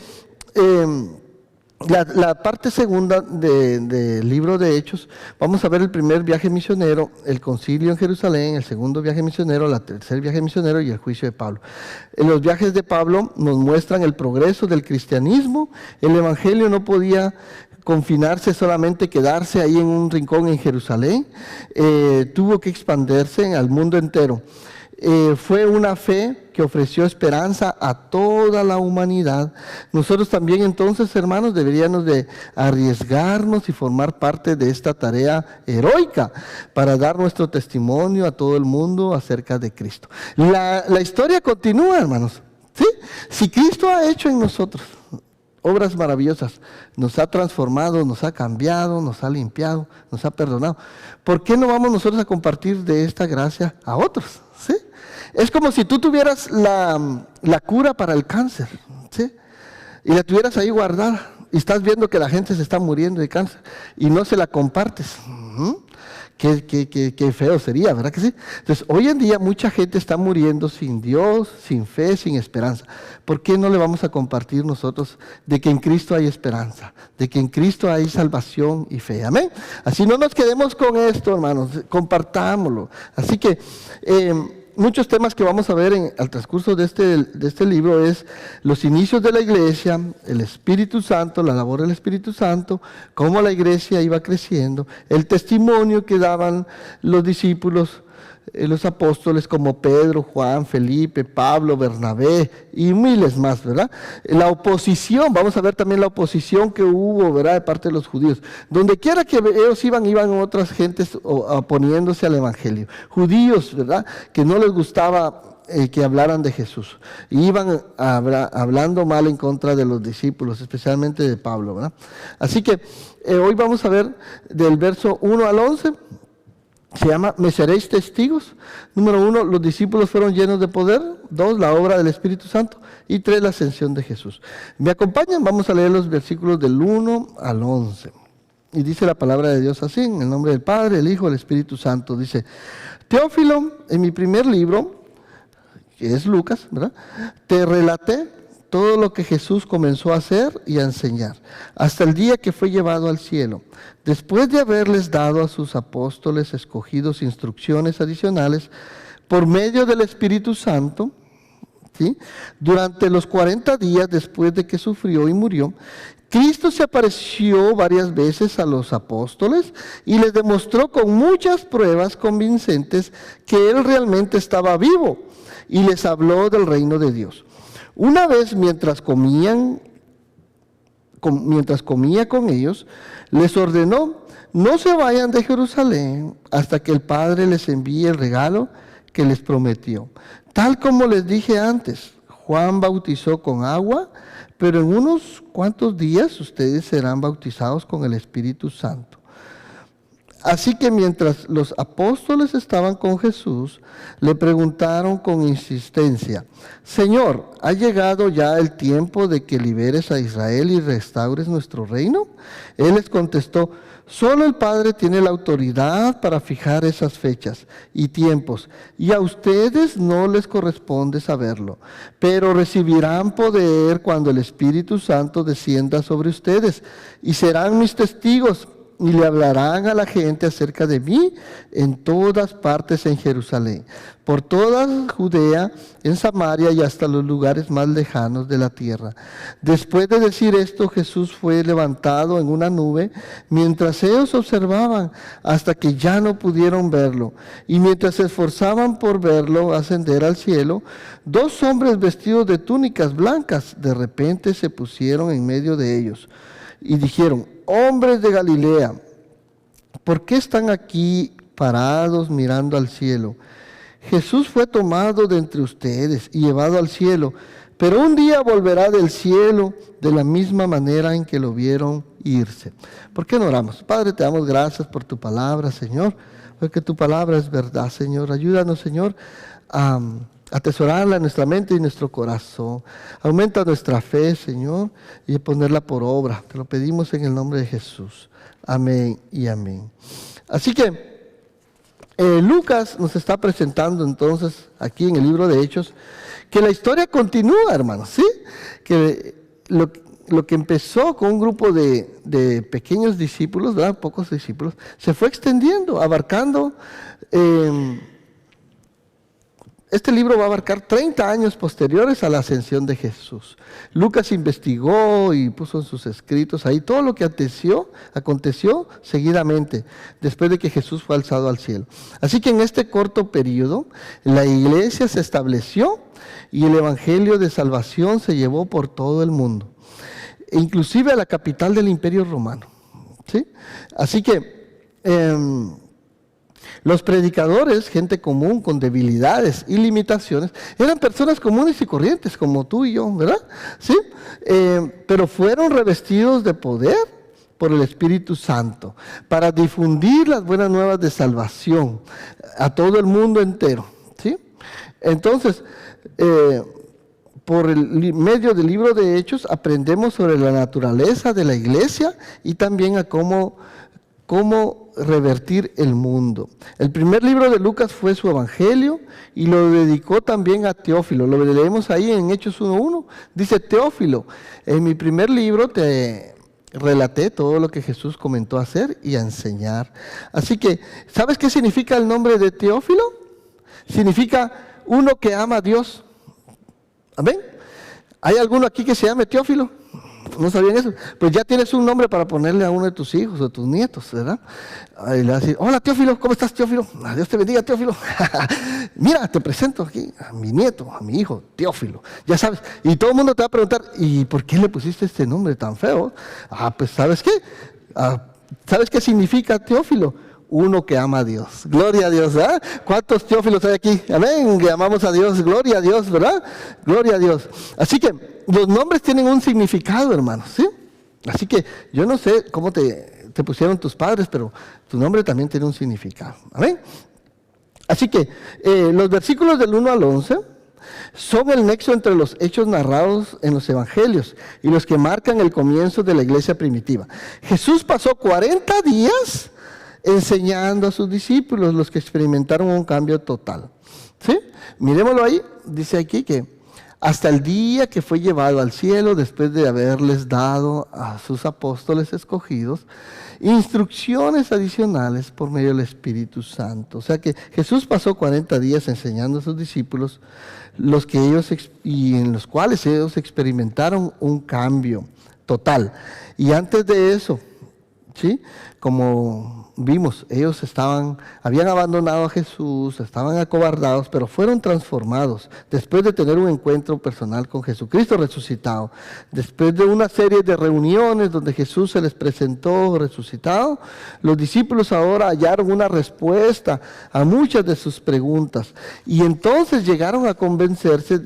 la parte segunda del libro de Hechos, vamos a ver el primer viaje misionero, el concilio en Jerusalén, el segundo viaje misionero, el tercer viaje misionero y el juicio de Pablo. En los viajes de Pablo nos muestran el progreso del cristianismo. El evangelio no podía confinarse solamente, quedarse ahí en un rincón en Jerusalén, tuvo que expandirse al mundo entero. Fue una fe que ofreció esperanza a toda la humanidad. Nosotros también entonces, hermanos, deberíamos de arriesgarnos y formar parte de esta tarea heroica para dar nuestro testimonio a todo el mundo acerca de Cristo. La historia continúa, hermanos, ¿sí? Si Cristo ha hecho en nosotros obras maravillosas, nos ha transformado, nos ha cambiado, nos ha limpiado, nos ha perdonado, ¿por qué no vamos nosotros a compartir de esta gracia a otros? ¿Sí? Es como si tú tuvieras la cura para el cáncer, ¿sí? Y la tuvieras ahí guardada y estás viendo que la gente se está muriendo de cáncer y no se la compartes. Qué feo sería, ¿verdad que sí? Entonces, hoy en día mucha gente está muriendo sin Dios, sin fe, sin esperanza. ¿Por qué no le vamos a compartir nosotros de que en Cristo hay esperanza, de que en Cristo hay salvación y fe? Amén. Así no nos quedemos con esto, hermanos, compartámoslo. Así que muchos temas que vamos a ver al transcurso de este libro es los inicios de la iglesia, el Espíritu Santo, la labor del Espíritu Santo, cómo la iglesia iba creciendo, el testimonio que daban los discípulos, los apóstoles como Pedro, Juan, Felipe, Pablo, Bernabé y miles más, ¿verdad? La oposición, vamos a ver también la oposición que hubo, ¿verdad? De parte de los judíos. Donde quiera que ellos iban otras gentes oponiéndose al evangelio. Judíos, ¿verdad? Que no les gustaba que hablaran de Jesús. Y iban hablando mal en contra de los discípulos, especialmente de Pablo, ¿verdad? Así que hoy vamos a ver del verso 1 al 11. Se llama, me seréis testigos. Número 1, los discípulos fueron llenos de poder. 2, la obra del Espíritu Santo. Y 3, la ascensión de Jesús. ¿Me acompañan? Vamos a leer los versículos del 1 al 11. Y dice la palabra de Dios así, en el nombre del Padre, el Hijo, el Espíritu Santo. Dice, Teófilo, en mi primer libro, que es Lucas, ¿verdad? Te relaté todo lo que Jesús comenzó a hacer y a enseñar, hasta el día que fue llevado al cielo, después de haberles dado a sus apóstoles escogidos instrucciones adicionales por medio del Espíritu Santo, ¿sí? Durante los 40 días después de que sufrió y murió, Cristo se apareció varias veces a los apóstoles y les demostró con muchas pruebas convincentes que Él realmente estaba vivo y les habló del reino de Dios. Una vez mientras comía con ellos, les ordenó, no se vayan de Jerusalén hasta que el Padre les envíe el regalo que les prometió. Tal como les dije antes, Juan bautizó con agua, pero en unos cuantos días ustedes serán bautizados con el Espíritu Santo. Así que mientras los apóstoles estaban con Jesús, le preguntaron con insistencia: Señor, ¿ha llegado ya el tiempo de que liberes a Israel y restaures nuestro reino? Él les contestó: solo el Padre tiene la autoridad para fijar esas fechas y tiempos, y a ustedes no les corresponde saberlo, pero recibirán poder cuando el Espíritu Santo descienda sobre ustedes, y serán mis testigos, y le hablarán a la gente acerca de mí en todas partes en Jerusalén, por toda Judea, en Samaria y hasta los lugares más lejanos de la tierra. Después de decir esto, Jesús fue levantado en una nube, mientras ellos observaban, hasta que ya no pudieron verlo. Y mientras se esforzaban por verlo ascender al cielo, dos hombres vestidos de túnicas blancas de repente se pusieron en medio de ellos y dijeron: hombres de Galilea, ¿por qué están aquí parados mirando al cielo? Jesús fue tomado de entre ustedes y llevado al cielo, pero un día volverá del cielo de la misma manera en que lo vieron irse. ¿Por qué no oramos? Padre, te damos gracias por tu palabra, Señor, porque tu palabra es verdad, Señor. Ayúdanos, Señor, a atesorarla en nuestra mente y en nuestro corazón. Aumenta nuestra fe, Señor, y ponerla por obra. Te lo pedimos en el nombre de Jesús. Amén y amén. Así que Lucas nos está presentando entonces aquí en el libro de Hechos que la historia continúa, hermanos, ¿sí? Que lo que empezó con un grupo de pequeños discípulos, ¿verdad? Pocos discípulos, se fue extendiendo, abarcando. Este libro va a abarcar 30 años posteriores a la ascensión de Jesús. Lucas investigó y puso en sus escritos ahí todo lo que aconteció seguidamente, después de que Jesús fue alzado al cielo. Así que en este corto periodo, la iglesia se estableció y el evangelio de salvación se llevó por todo el mundo, inclusive a la capital del Imperio Romano, ¿sí? Así que los predicadores, gente común con debilidades y limitaciones, eran personas comunes y corrientes como tú y yo, ¿verdad? ¿Sí? Pero fueron revestidos de poder por el Espíritu Santo para difundir las buenas nuevas de salvación a todo el mundo entero, ¿sí? Entonces, por el medio del libro de Hechos aprendemos sobre la naturaleza de la iglesia y también a cómo revertir el mundo. El primer libro de Lucas fue su evangelio y lo dedicó también a Teófilo. Lo leemos ahí en Hechos 1:1. Dice: Teófilo, en mi primer libro te relaté todo lo que Jesús comentó a hacer y a enseñar. Así que, ¿sabes qué significa el nombre de Teófilo? Significa uno que ama a Dios. ¿Amén? ¿Hay alguno aquí que se llame Teófilo? ¿No sabían eso? Pues ya tienes un nombre para ponerle a uno de tus hijos o tus nietos, ¿verdad? Y le vas a decir: hola Teófilo, ¿cómo estás, Teófilo? Dios te bendiga, Teófilo. Mira, te presento aquí a mi nieto, a mi hijo, Teófilo. Ya sabes, y todo el mundo te va a preguntar: ¿y por qué le pusiste este nombre tan feo? Pues ¿sabes qué? ¿Sabes qué significa Teófilo? Uno que ama a Dios. Gloria a Dios, ¿verdad? ¿Cuántos Teófilos hay aquí? Amén, que amamos a Dios. Gloria a Dios, ¿verdad? Gloria a Dios. Así que los nombres tienen un significado, hermanos, ¿sí? Así que yo no sé cómo te pusieron tus padres, pero tu nombre también tiene un significado. Amén. Así que los versículos del 1 al 11 son el nexo entre los hechos narrados en los evangelios y los que marcan el comienzo de la iglesia primitiva. Jesús pasó 40 días enseñando a sus discípulos, los que experimentaron un cambio total. ¿Sí? Miremoslo ahí, dice aquí que hasta el día que fue llevado al cielo, después de haberles dado a sus apóstoles escogidos instrucciones adicionales por medio del Espíritu Santo. O sea que Jesús pasó 40 días enseñando a sus discípulos, en los cuales ellos experimentaron un cambio total. Y antes de eso, ¿sí? como vimos, ellos habían abandonado a Jesús, estaban acobardados, pero fueron transformados después de tener un encuentro personal con Jesucristo resucitado. Después de una serie de reuniones donde Jesús se les presentó resucitado, los discípulos ahora hallaron una respuesta a muchas de sus preguntas y entonces llegaron a convencerse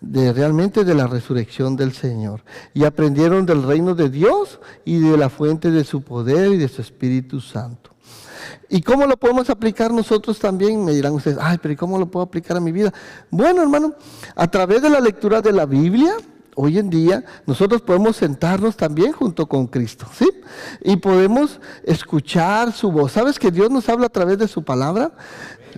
realmente de la resurrección del Señor y aprendieron del reino de Dios y de la fuente de su poder y de su Espíritu Santo. ¿Y cómo lo podemos aplicar nosotros también? Me dirán ustedes, pero ¿y cómo lo puedo aplicar a mi vida? Bueno, hermano, a través de la lectura de la Biblia, hoy en día nosotros podemos sentarnos también junto con Cristo, ¿sí? Y podemos escuchar su voz. ¿Sabes que Dios nos habla a través de su palabra?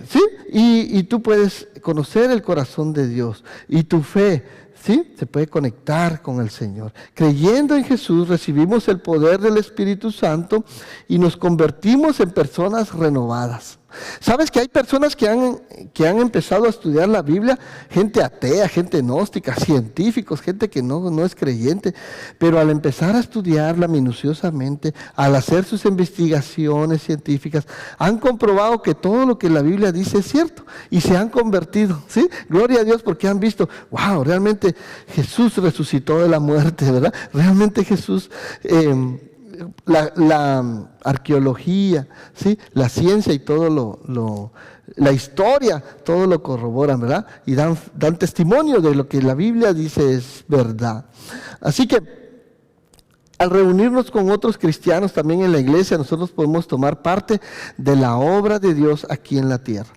¿Sí? Y tú puedes conocer el corazón de Dios y tu fe, ¿sí? Se puede conectar con el Señor. Creyendo en Jesús recibimos el poder del Espíritu Santo y nos convertimos en personas renovadas. ¿Sabes que hay personas que han empezado a estudiar la Biblia? Gente atea, gente gnóstica, científicos, gente que no es creyente, pero al empezar a estudiarla minuciosamente, al hacer sus investigaciones científicas, han comprobado que todo lo que la Biblia dice es cierto y se han convertido, ¿sí? Gloria a Dios porque han visto, wow, realmente Jesús resucitó de la muerte, ¿verdad? Realmente Jesús... La arqueología, ¿sí? La ciencia y todo la historia, todo lo corroboran, ¿verdad? Y dan testimonio de lo que la Biblia dice es verdad. Así que al reunirnos con otros cristianos también en la iglesia, nosotros podemos tomar parte de la obra de Dios aquí en la tierra.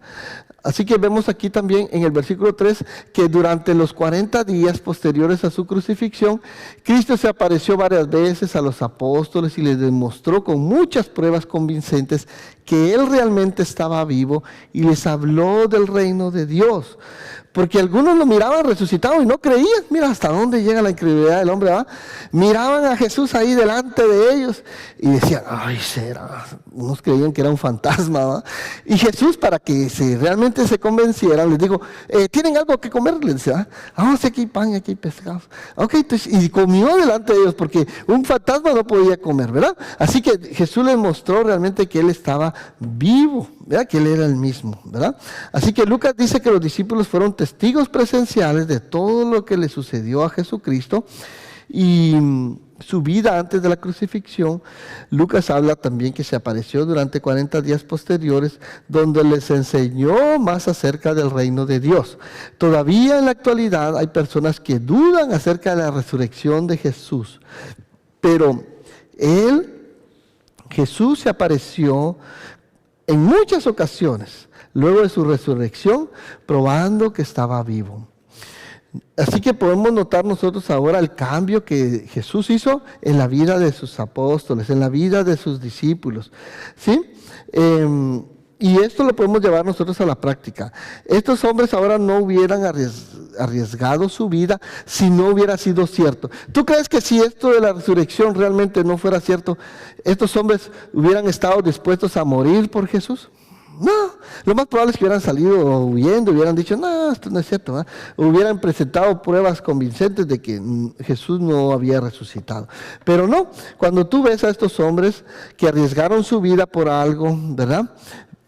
Así que vemos aquí también en el versículo 3 que durante los 40 días posteriores a su crucifixión, Cristo se apareció varias veces a los apóstoles y les demostró con muchas pruebas convincentes que Él realmente estaba vivo y les habló del reino de Dios. Porque algunos lo miraban resucitado y no creían. Mira hasta dónde llega la incredulidad del hombre, ¿verdad? Miraban a Jesús ahí delante de ellos y decían, ay, será. Unos creían que era un fantasma, ¿verdad? Y Jesús, para que realmente se convencieran, les dijo, ¿tienen algo que comer? Les decía, sí, aquí hay pan y aquí hay pescados. Ok, entonces, y comió delante de ellos porque un fantasma no podía comer, ¿verdad? Así que Jesús les mostró realmente que Él estaba vivo, ¿verdad? Que Él era el mismo, ¿verdad? Así que Lucas dice que los discípulos fueron testigos presenciales de todo lo que le sucedió a Jesucristo y su vida antes de la crucifixión. Lucas habla también que se apareció durante 40 días posteriores, donde les enseñó más acerca del reino de Dios. Todavía en la actualidad hay personas que dudan acerca de la resurrección de Jesús, pero Jesús se apareció en muchas ocasiones luego de su resurrección, probando que estaba vivo. Así que podemos notar nosotros ahora el cambio que Jesús hizo en la vida de sus apóstoles, en la vida de sus discípulos, ¿sí? Y esto lo podemos llevar nosotros a la práctica. Estos hombres ahora no hubieran arriesgado su vida si no hubiera sido cierto. ¿Tú crees que si esto de la resurrección realmente no fuera cierto, estos hombres hubieran estado dispuestos a morir por Jesús? No, lo más probable es que hubieran salido huyendo, hubieran dicho, no, esto no es cierto, ¿eh? Hubieran presentado pruebas convincentes de que Jesús no había resucitado. Pero no, cuando tú ves a estos hombres que arriesgaron su vida por algo, ¿verdad?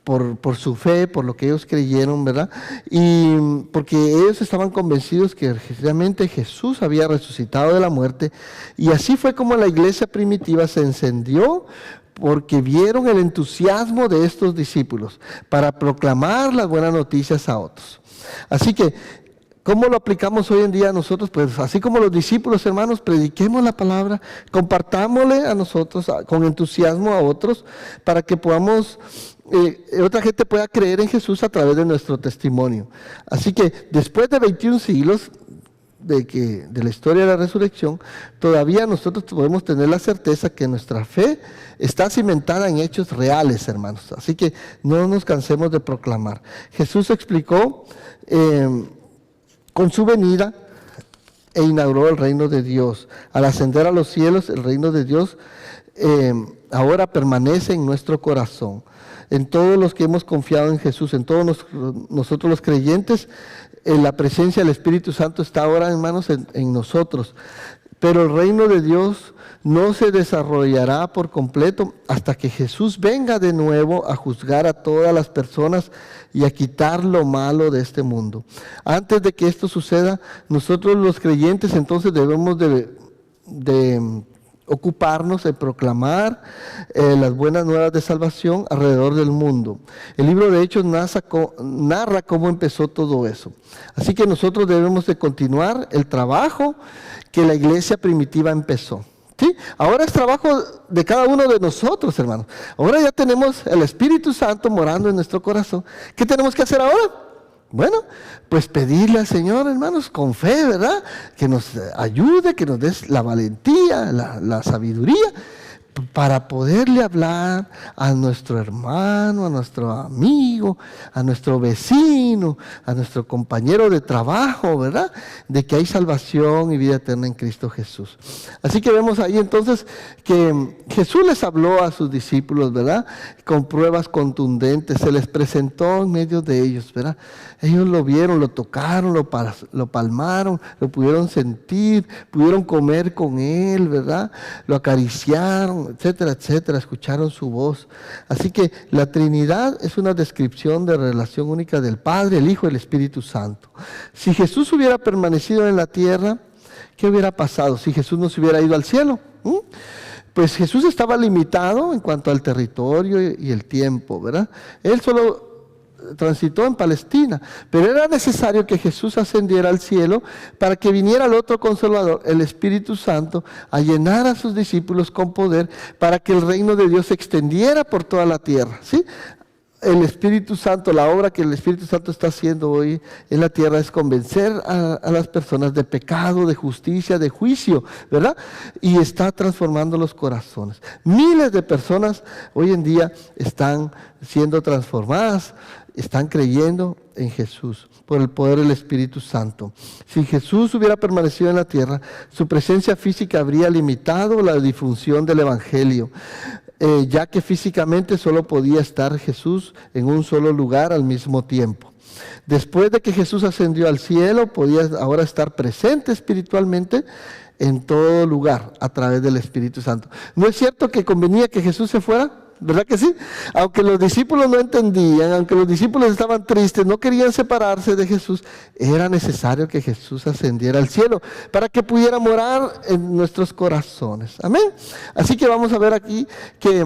Por su fe, por lo que ellos creyeron, ¿verdad? Y porque ellos estaban convencidos que realmente Jesús había resucitado de la muerte. Y así fue como la iglesia primitiva se encendió, porque vieron el entusiasmo de estos discípulos para proclamar las buenas noticias a otros. Así que, ¿cómo lo aplicamos hoy en día nosotros? Pues así como los discípulos, hermanos, prediquemos la palabra, compartámosle a nosotros con entusiasmo a otros, para que podamos, otra gente pueda creer en Jesús a través de nuestro testimonio. Así que, después de 21 siglos, de la historia de la resurrección, todavía nosotros podemos tener la certeza que nuestra fe está cimentada en hechos reales, hermanos. Así que no nos cansemos de proclamar. Jesús explicó con su venida e inauguró el reino de Dios. Al ascender a los cielos, el reino de Dios ahora permanece en nuestro corazón. En todos los que hemos confiado en Jesús, en todos nosotros los creyentes, la presencia del Espíritu Santo está ahora, hermanos, en nosotros. Pero el reino de Dios no se desarrollará por completo hasta que Jesús venga de nuevo a juzgar a todas las personas y a quitar lo malo de este mundo. Antes de que esto suceda, nosotros los creyentes entonces debemos de ocuparnos en proclamar las buenas nuevas de salvación alrededor del mundo. El libro de Hechos narra cómo empezó todo eso. Así que nosotros debemos de continuar el trabajo que la iglesia primitiva empezó. ¿Sí? Ahora es trabajo de cada uno de nosotros, hermanos. Ahora ya tenemos el Espíritu Santo morando en nuestro corazón. ¿Qué tenemos que hacer ahora? Bueno, pues pedirle al Señor, hermanos, con fe, ¿verdad? Que nos ayude, que nos dé la valentía, la sabiduría, para poderle hablar a nuestro hermano, a nuestro amigo, a nuestro vecino, a nuestro compañero de trabajo, ¿verdad? De que hay salvación y vida eterna en Cristo Jesús. Así que vemos ahí entonces que Jesús les habló a sus discípulos, ¿verdad? Con pruebas contundentes, se les presentó en medio de ellos, ¿verdad? Ellos lo vieron, lo tocaron, lo palmaron, lo pudieron sentir, pudieron comer con Él, ¿verdad? Lo acariciaron, etcétera, etcétera, escucharon su voz. Así que la Trinidad es una descripción de relación única del Padre, el Hijo y el Espíritu Santo. Si Jesús hubiera permanecido en la tierra, ¿qué hubiera pasado si Jesús no se hubiera ido al cielo? Pues Jesús estaba limitado en cuanto al territorio y el tiempo, ¿verdad? Él solo transitó en Palestina, pero era necesario que Jesús ascendiera al cielo para que viniera el otro Consolador, el Espíritu Santo, a llenar a sus discípulos con poder para que el reino de Dios se extendiera por toda la tierra, ¿sí? El Espíritu Santo, la obra que el Espíritu Santo está haciendo hoy en la tierra es convencer a las personas de pecado, de justicia, de juicio, ¿verdad? Y está transformando los corazones. Miles de personas hoy en día están siendo transformadas, están creyendo en Jesús por el poder del Espíritu Santo. Si Jesús hubiera permanecido en la tierra, su presencia física habría limitado la difusión del Evangelio, ya que físicamente solo podía estar Jesús en un solo lugar al mismo tiempo. Después de que Jesús ascendió al cielo, podía ahora estar presente espiritualmente en todo lugar a través del Espíritu Santo. ¿No es cierto que convenía que Jesús se fuera? ¿Verdad que sí? Aunque los discípulos no entendían, aunque los discípulos estaban tristes, no querían separarse de Jesús, era necesario que Jesús ascendiera al cielo para que pudiera morar en nuestros corazones. Amén. Así que vamos a ver aquí que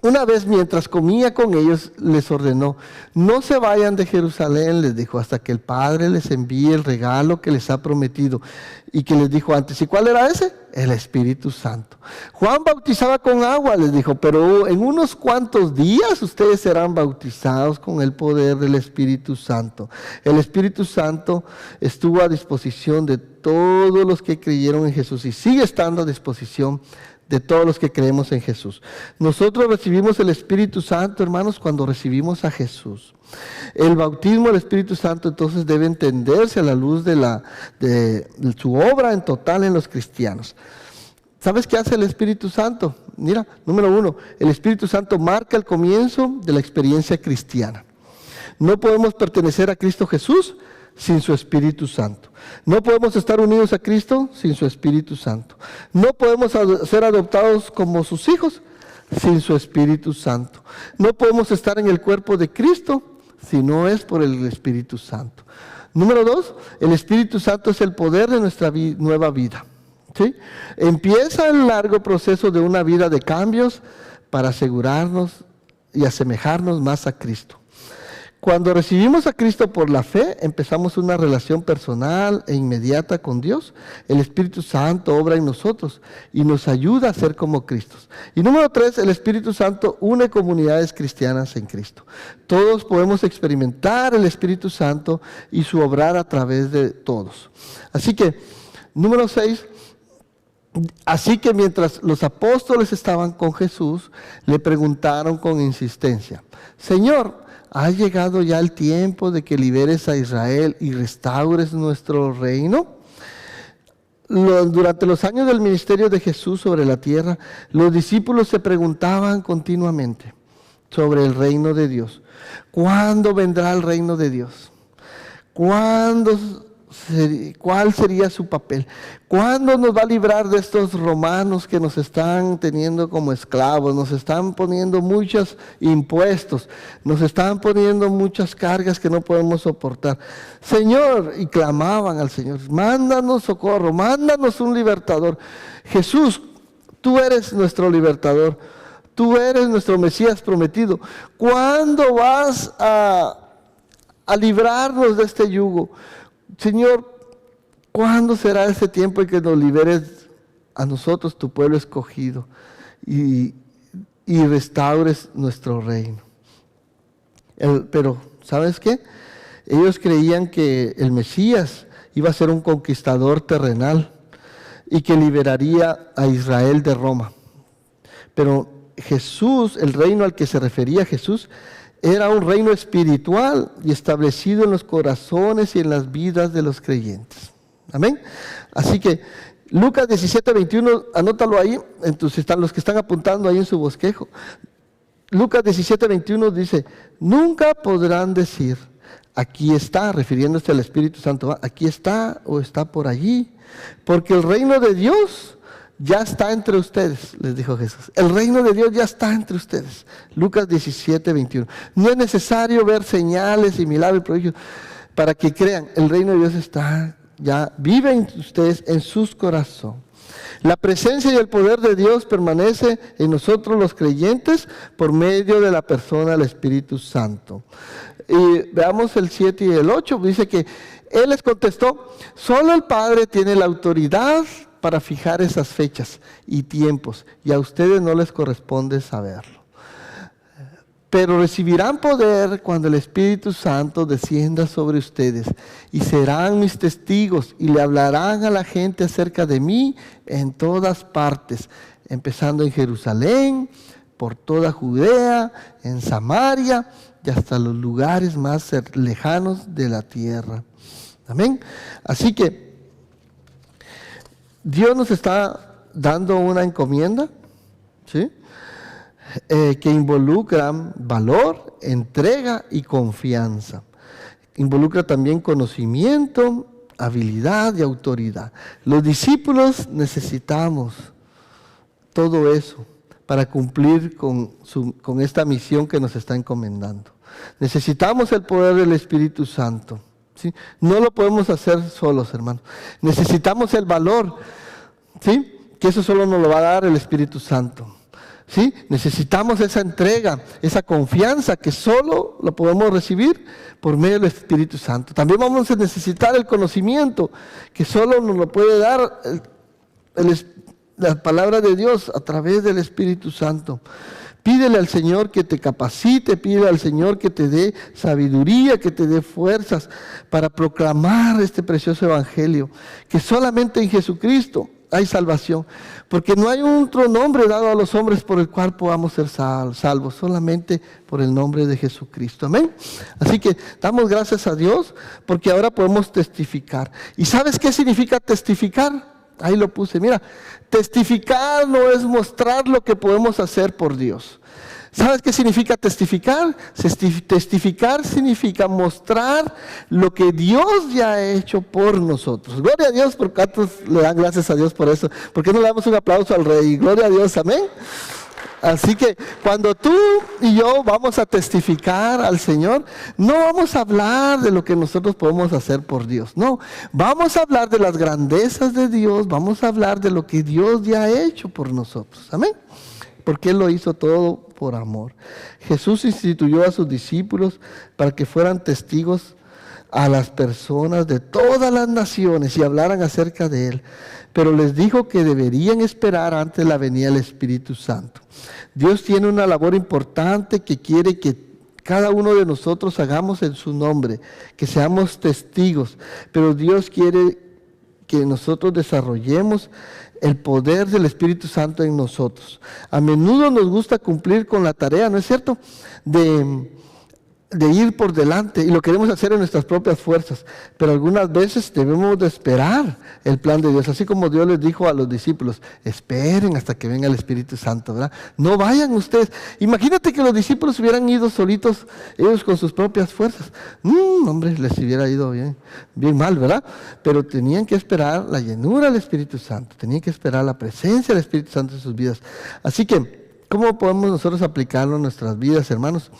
una vez mientras comía con ellos, les ordenó: no se vayan de Jerusalén, les dijo, hasta que el Padre les envíe el regalo que les ha prometido. Y que les dijo antes, ¿y cuál era ese? El Espíritu Santo. Juan bautizaba con agua, les dijo, pero en unos cuantos días ustedes serán bautizados con el poder del Espíritu Santo. El Espíritu Santo estuvo a disposición de todos los que creyeron en Jesús y sigue estando a disposición de todos los que creemos en Jesús. Nosotros recibimos el Espíritu Santo, hermanos, cuando recibimos a Jesús. El bautismo del Espíritu Santo entonces debe entenderse a la luz de su obra en total en los cristianos. ¿Sabes qué hace el Espíritu Santo? Mira, número 1, el Espíritu Santo marca el comienzo de la experiencia cristiana. No podemos pertenecer a Cristo Jesús sin su Espíritu Santo. No podemos estar unidos a Cristo sin su Espíritu Santo. No podemos ser adoptados como sus hijos sin su Espíritu Santo. No podemos estar en el cuerpo de Cristo si no es por el Espíritu Santo. Número 2, el Espíritu Santo es el poder de nuestra nueva vida. ¿Sí? Empieza el largo proceso de una vida de cambios para asegurarnos y asemejarnos más a Cristo. Cuando recibimos a Cristo por la fe, empezamos una relación personal e inmediata con Dios. El Espíritu Santo obra en nosotros y nos ayuda a ser como Cristo. Y número 3, el Espíritu Santo une comunidades cristianas en Cristo. Todos podemos experimentar el Espíritu Santo y su obrar a través de todos. Así que, número 6, así que mientras los apóstoles estaban con Jesús, le preguntaron con insistencia: Señor, ¿ha llegado ya el tiempo de que liberes a Israel y restaures nuestro reino? Durante los años del ministerio de Jesús sobre la tierra, los discípulos se preguntaban continuamente sobre el reino de Dios. ¿Cuándo vendrá el reino de Dios? ¿Cuándo ¿Cuál sería su papel? ¿Cuándo nos va a librar de estos romanos que nos están teniendo como esclavos? Nos están poniendo muchos impuestos, nos están poniendo muchas cargas que no podemos soportar. Señor, y clamaban al Señor, mándanos socorro, mándanos un libertador. Jesús, tú eres nuestro libertador, tú eres nuestro Mesías prometido. ¿Cuándo vas a librarnos de este yugo? Señor, ¿cuándo será ese tiempo en que nos liberes a nosotros, tu pueblo escogido, y restaures nuestro reino? Pero, ¿sabes qué? Ellos creían que el Mesías iba a ser un conquistador terrenal y que liberaría a Israel de Roma. Pero Jesús, el reino al que se refería Jesús, era un reino espiritual y establecido en los corazones y en las vidas de los creyentes. Amén. Así que Lucas 17:21, anótalo ahí, entonces están los que están apuntando ahí en su bosquejo. Lucas 17:21 dice, nunca podrán decir, aquí está, refiriéndose al Espíritu Santo, aquí está o está por allí, porque el reino de Dios ya está entre ustedes, les dijo Jesús. El reino de Dios ya está entre ustedes. Lucas 17:21. No es necesario ver señales y milagros y prodigios para que crean. El reino de Dios está, ya vive en ustedes, en sus corazones. La presencia y el poder de Dios permanece en nosotros los creyentes por medio de la persona del Espíritu Santo. Y veamos el 7 y el 8. Dice que Él les contestó, solo el Padre tiene la autoridad para fijar esas fechas y tiempos, y a ustedes no les corresponde saberlo. Pero recibirán poder cuando el Espíritu Santo descienda sobre ustedes, y serán mis testigos, y le hablarán a la gente acerca de mí en todas partes, empezando en Jerusalén, por toda Judea, en Samaria, y hasta los lugares más lejanos de la tierra. Amén. Así que Dios nos está dando una encomienda, ¿sí? Que involucra valor, entrega y confianza. Involucra también conocimiento, habilidad y autoridad. Los discípulos necesitamos todo eso para cumplir con esta misión que nos está encomendando. Necesitamos el poder del Espíritu Santo. ¿Sí? No lo podemos hacer solos, hermanos. Necesitamos el valor, ¿sí? Que eso solo nos lo va a dar el Espíritu Santo. ¿Sí? Necesitamos esa entrega, esa confianza que solo lo podemos recibir por medio del Espíritu Santo. También vamos a necesitar el conocimiento que solo nos lo puede dar la palabra de Dios a través del Espíritu Santo. Pídele al Señor que te capacite, pídele al Señor que te dé sabiduría, que te dé fuerzas para proclamar este precioso evangelio, que solamente en Jesucristo hay salvación, porque no hay otro nombre dado a los hombres por el cual podamos ser salvos, solamente por el nombre de Jesucristo. Amén. Así que damos gracias a Dios porque ahora podemos testificar. ¿Y sabes qué significa testificar? Ahí lo puse, mira, testificar no es mostrar lo que podemos hacer por Dios. ¿Sabes qué significa testificar? Testificar significa mostrar lo que Dios ya ha hecho por nosotros. Gloria a Dios, por cuántos le dan gracias a Dios por eso. ¿Por qué no le damos un aplauso al Rey? Gloria a Dios, amén. Así que cuando tú y yo vamos a testificar al Señor, no vamos a hablar de lo que nosotros podemos hacer por Dios, no, vamos a hablar de las grandezas de Dios, vamos a hablar de lo que Dios ya ha hecho por nosotros, amén, porque Él lo hizo todo por amor. Jesús instituyó a sus discípulos para que fueran testigos a las personas de todas las naciones y hablaran acerca de Él, pero les dijo que deberían esperar antes la venida del Espíritu Santo. Dios tiene una labor importante que quiere que cada uno de nosotros hagamos en su nombre, que seamos testigos, pero Dios quiere que nosotros desarrollemos el poder del Espíritu Santo en nosotros. A menudo nos gusta cumplir con la tarea, ¿no es cierto?, de de ir por delante y lo queremos hacer en nuestras propias fuerzas, pero algunas veces debemos de esperar el plan de Dios, así como Dios les dijo a los discípulos, esperen hasta que venga el Espíritu Santo, ¿verdad? No vayan ustedes. Imagínate que los discípulos hubieran ido solitos, ellos con sus propias fuerzas. Hombre, les hubiera ido bien mal, ¿verdad? Pero tenían que esperar la llenura del Espíritu Santo, tenían que esperar la presencia del Espíritu Santo en sus vidas. Así que, ¿cómo podemos nosotros aplicarlo en nuestras vidas, hermanos?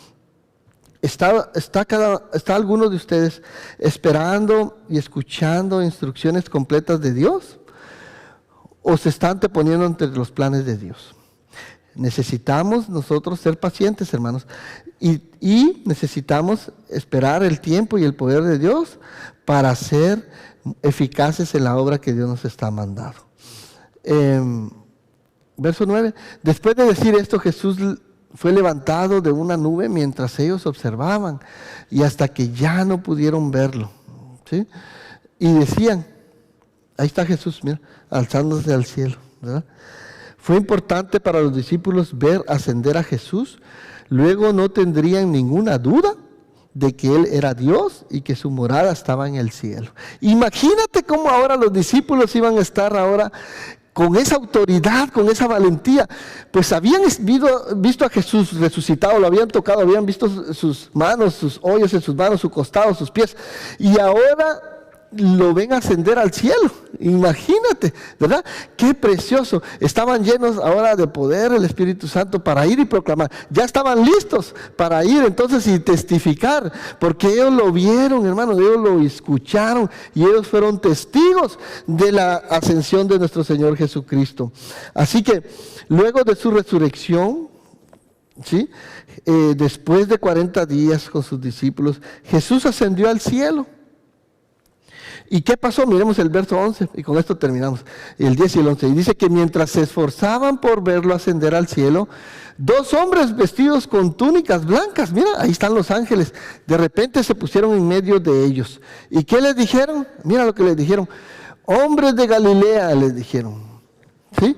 ¿Está alguno de ustedes esperando y escuchando instrucciones completas de Dios? ¿O se está anteponiendo ante los planes de Dios? Necesitamos nosotros ser pacientes, hermanos, y necesitamos esperar el tiempo y el poder de Dios para ser eficaces en la obra que Dios nos está mandando. Verso 9. Después de decir esto, Jesús fue levantado de una nube mientras ellos observaban y hasta que ya no pudieron verlo, ¿sí? Y decían, ahí está Jesús, mira, alzándose al cielo, ¿verdad? Fue importante para los discípulos ver ascender a Jesús, luego no tendrían ninguna duda de que Él era Dios y que su morada estaba en el cielo. Imagínate cómo ahora los discípulos iban a estar ahora con esa autoridad, con esa valentía, pues habían visto a Jesús resucitado, lo habían tocado, habían visto sus manos, sus hoyos en sus manos, su costado, sus pies, y ahora lo ven ascender al cielo. Imagínate, ¿verdad? Qué precioso. Estaban llenos ahora de poder el Espíritu Santo para ir y proclamar. Ya estaban listos para ir entonces y testificar, porque ellos lo vieron, hermanos, ellos lo escucharon y ellos fueron testigos de la ascensión de nuestro Señor Jesucristo. Así que luego de su resurrección, ¿sí? Después de 40 días con sus discípulos, Jesús ascendió al cielo. ¿Y qué pasó? Miremos el verso 11 y con esto terminamos, el 10 y el 11. Y dice que mientras se esforzaban por verlo ascender al cielo, dos hombres vestidos con túnicas blancas, mira, ahí están los ángeles, de repente se pusieron en medio de ellos. ¿Y qué les dijeron? Mira lo que les dijeron. Hombres de Galilea, les dijeron, ¿sí?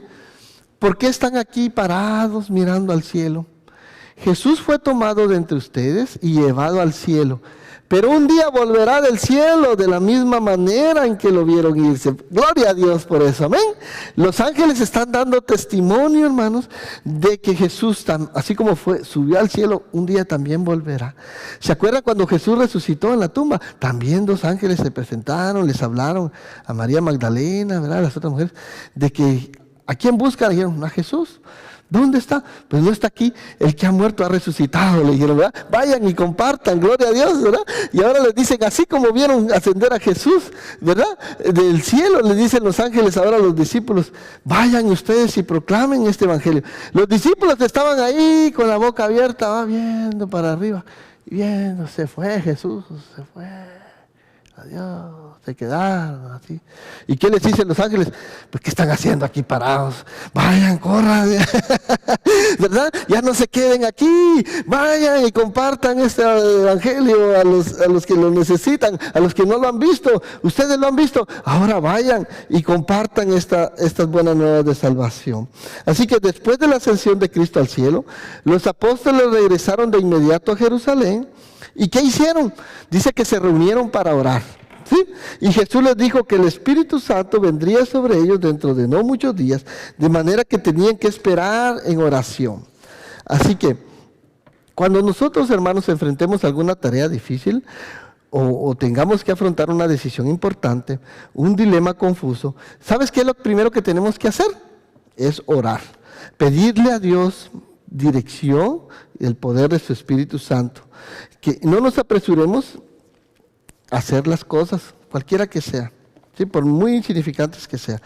¿Por qué están aquí parados mirando al cielo? Jesús fue tomado de entre ustedes y llevado al cielo. Pero un día volverá del cielo de la misma manera en que lo vieron irse. Gloria a Dios por eso, amén. Los ángeles están dando testimonio, hermanos, de que Jesús, así como subió al cielo, un día también volverá. ¿Se acuerdan cuando Jesús resucitó en la tumba? También dos ángeles se presentaron, les hablaron a María Magdalena, ¿verdad? A las otras mujeres, de que ¿a quién buscan? Dijeron, a Jesús. ¿Dónde está? Pues no está aquí, el que ha muerto ha resucitado, le dijeron, ¿verdad? Vayan y compartan, gloria a Dios, ¿verdad? Y ahora les dicen, así como vieron ascender a Jesús, ¿verdad? Del cielo les dicen los ángeles ahora a los discípulos, vayan ustedes y proclamen este evangelio. Los discípulos estaban ahí con la boca abierta, va viendo para arriba, viendo, se fue Jesús, se fue, adiós. Se quedaron así. ¿Y qué les dicen los ángeles? Pues, ¿qué están haciendo aquí parados? Vayan, corran, ¿verdad? Ya no se queden aquí, vayan y compartan este evangelio a los que lo necesitan, a los que no lo han visto. Ustedes lo han visto, ahora vayan y compartan estas buenas nuevas de salvación. Así que después de la ascensión de Cristo al cielo, los apóstoles regresaron de inmediato a Jerusalén. ¿Y qué hicieron? Dice que se reunieron para orar. ¿Sí? Y Jesús les dijo que el Espíritu Santo vendría sobre ellos dentro de no muchos días, de manera que tenían que esperar en oración. Así que, cuando nosotros, hermanos, enfrentemos alguna tarea difícil o tengamos que afrontar una decisión importante, un dilema confuso, ¿sabes qué es lo primero que tenemos que hacer? Es orar, pedirle a Dios dirección y el poder de su Espíritu Santo. Que no nos apresuremos hacer las cosas, cualquiera que sea, ¿sí? Por muy insignificantes que sean.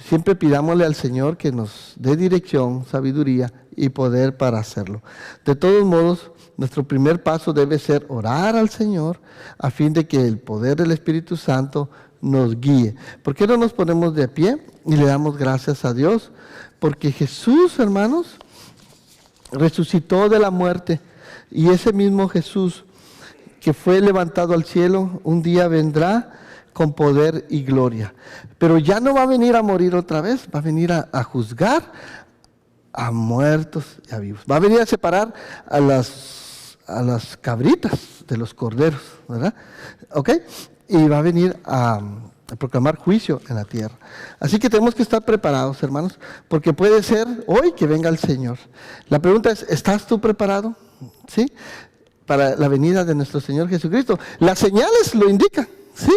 Siempre pidámosle al Señor que nos dé dirección, sabiduría y poder para hacerlo. De todos modos, nuestro primer paso debe ser orar al Señor a fin de que el poder del Espíritu Santo nos guíe. ¿Por qué no nos ponemos de pie y le damos gracias a Dios? Porque Jesús, hermanos, resucitó de la muerte y ese mismo Jesús que fue levantado al cielo, un día vendrá con poder y gloria. Pero ya no va a venir a morir otra vez, va a venir a juzgar a muertos y a vivos. Va a venir a separar a a las cabritas de los corderos, ¿verdad? ¿Ok? Y va a venir a proclamar juicio en la tierra. Así que tenemos que estar preparados, hermanos, porque puede ser hoy que venga el Señor. La pregunta es, ¿estás tú preparado? ¿Sí? Para la venida de nuestro Señor Jesucristo. Las señales lo indican, ¿sí?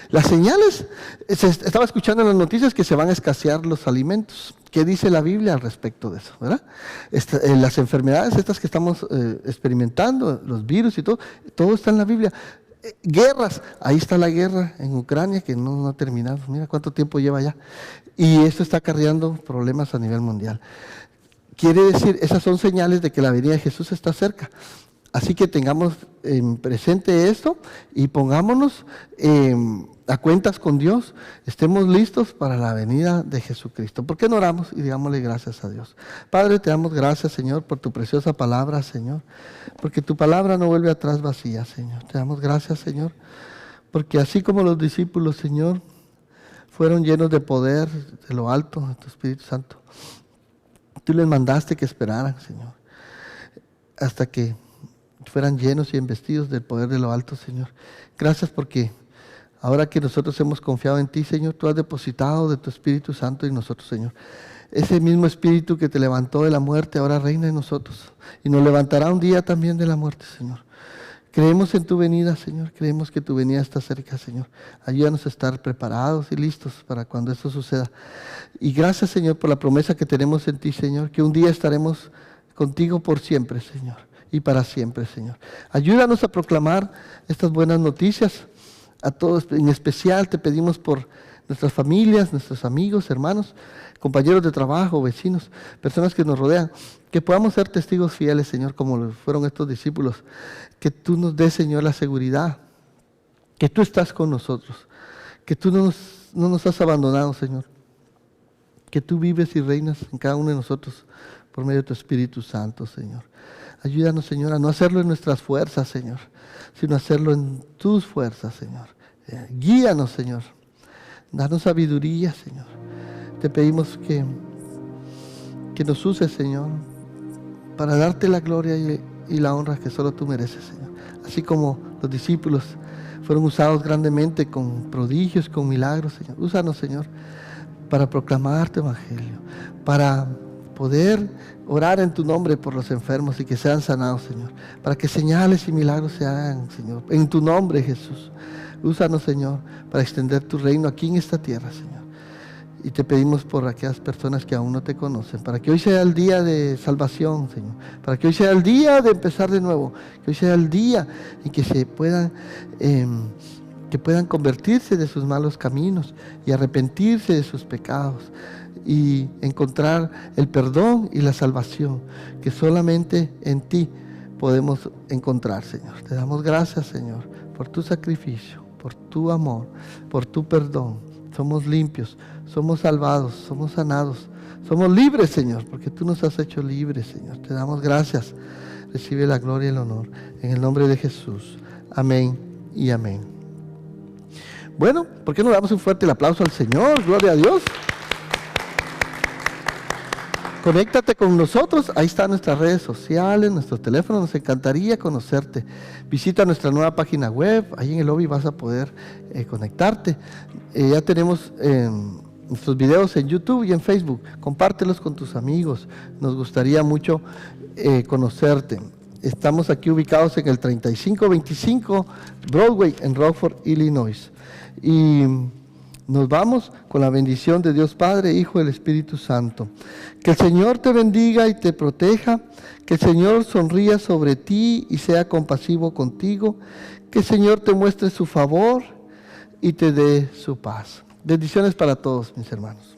Las señales, estaba escuchando en las noticias que se van a escasear los alimentos. ¿Qué dice la Biblia al respecto de eso? ¿Verdad? Las enfermedades estas que estamos experimentando, los virus y todo está en la Biblia. Guerras, ahí está la guerra en Ucrania que no ha terminado, mira cuánto tiempo lleva ya. Y esto está acarreando problemas a nivel mundial. Quiere decir, esas son señales de que la venida de Jesús está cerca. Así que tengamos en presente esto y pongámonos a cuentas con Dios, estemos listos para la venida de Jesucristo. ¿Por qué no oramos y digámosle gracias a Dios? Padre, te damos gracias, Señor, por tu preciosa palabra, Señor, porque tu palabra no vuelve atrás vacía, Señor. Te damos gracias, Señor, porque así como los discípulos, Señor, fueron llenos de poder de lo alto, de tu Espíritu Santo, tú les mandaste que esperaran, Señor, hasta que fueran llenos y embestidos del poder de lo alto, Señor. Gracias porque ahora que nosotros hemos confiado en ti, Señor, tú has depositado de tu Espíritu Santo en nosotros, Señor. Ese mismo Espíritu que te levantó de la muerte ahora reina en nosotros y nos levantará un día también de la muerte, Señor. Creemos en tu venida, Señor. Creemos que tu venida está cerca, Señor. Ayúdanos a estar preparados y listos para cuando esto suceda. Y gracias, Señor, por la promesa que tenemos en ti, Señor, que un día estaremos contigo por siempre, Señor, y para siempre, Señor. Ayúdanos a proclamar estas buenas noticias. A todos, en especial te pedimos por nuestras familias, nuestros amigos, hermanos, compañeros de trabajo, vecinos, personas que nos rodean, que podamos ser testigos fieles, Señor, como lo fueron estos discípulos. Que tú nos des, Señor, la seguridad, que tú estás con nosotros, que tú no nos has abandonado, Señor, que tú vives y reinas en cada uno de nosotros por medio de tu Espíritu Santo, Señor. Ayúdanos, Señor, a no hacerlo en nuestras fuerzas, Señor, sino hacerlo en tus fuerzas, Señor. Guíanos, Señor. Danos sabiduría, Señor. Te pedimos que nos uses, Señor, para darte la gloria y la honra que solo tú mereces, Señor. Así como los discípulos fueron usados grandemente con prodigios, con milagros, Señor. Úsanos, Señor, para proclamar tu evangelio, para poder orar en tu nombre por los enfermos y que sean sanados, Señor. Para que señales y milagros se hagan, Señor. En tu nombre, Jesús. Úsanos, Señor, para extender tu reino aquí en esta tierra, Señor. Y te pedimos por aquellas personas que aún no te conocen, para que hoy sea el día de salvación, Señor. Para que hoy sea el día de empezar de nuevo. Que hoy sea el día en que se puedan convertirse de sus malos caminos y arrepentirse de sus pecados y encontrar el perdón y la salvación que solamente en ti podemos encontrar, Señor. Te damos gracias, Señor, por tu sacrificio, por tu amor, por tu perdón. Somos limpios, somos salvados, somos sanados, somos libres, Señor, porque tú nos has hecho libres, Señor. Te damos gracias. Recibe la gloria y el honor en el nombre de Jesús. Amén y amén. Bueno, ¿por qué no damos un fuerte aplauso al Señor? Gloria a Dios. Conéctate con nosotros, ahí están nuestras redes sociales, nuestros teléfonos, nos encantaría conocerte. Visita nuestra nueva página web, ahí en el lobby vas a poder conectarte. Ya tenemos nuestros videos en YouTube y en Facebook, compártelos con tus amigos, nos gustaría mucho conocerte. Estamos aquí ubicados en el 3525 Broadway en Rockford, Illinois. Y nos vamos con la bendición de Dios Padre, Hijo y el Espíritu Santo. Que el Señor te bendiga y te proteja. Que el Señor sonría sobre ti y sea compasivo contigo. Que el Señor te muestre su favor y te dé su paz. Bendiciones para todos, mis hermanos.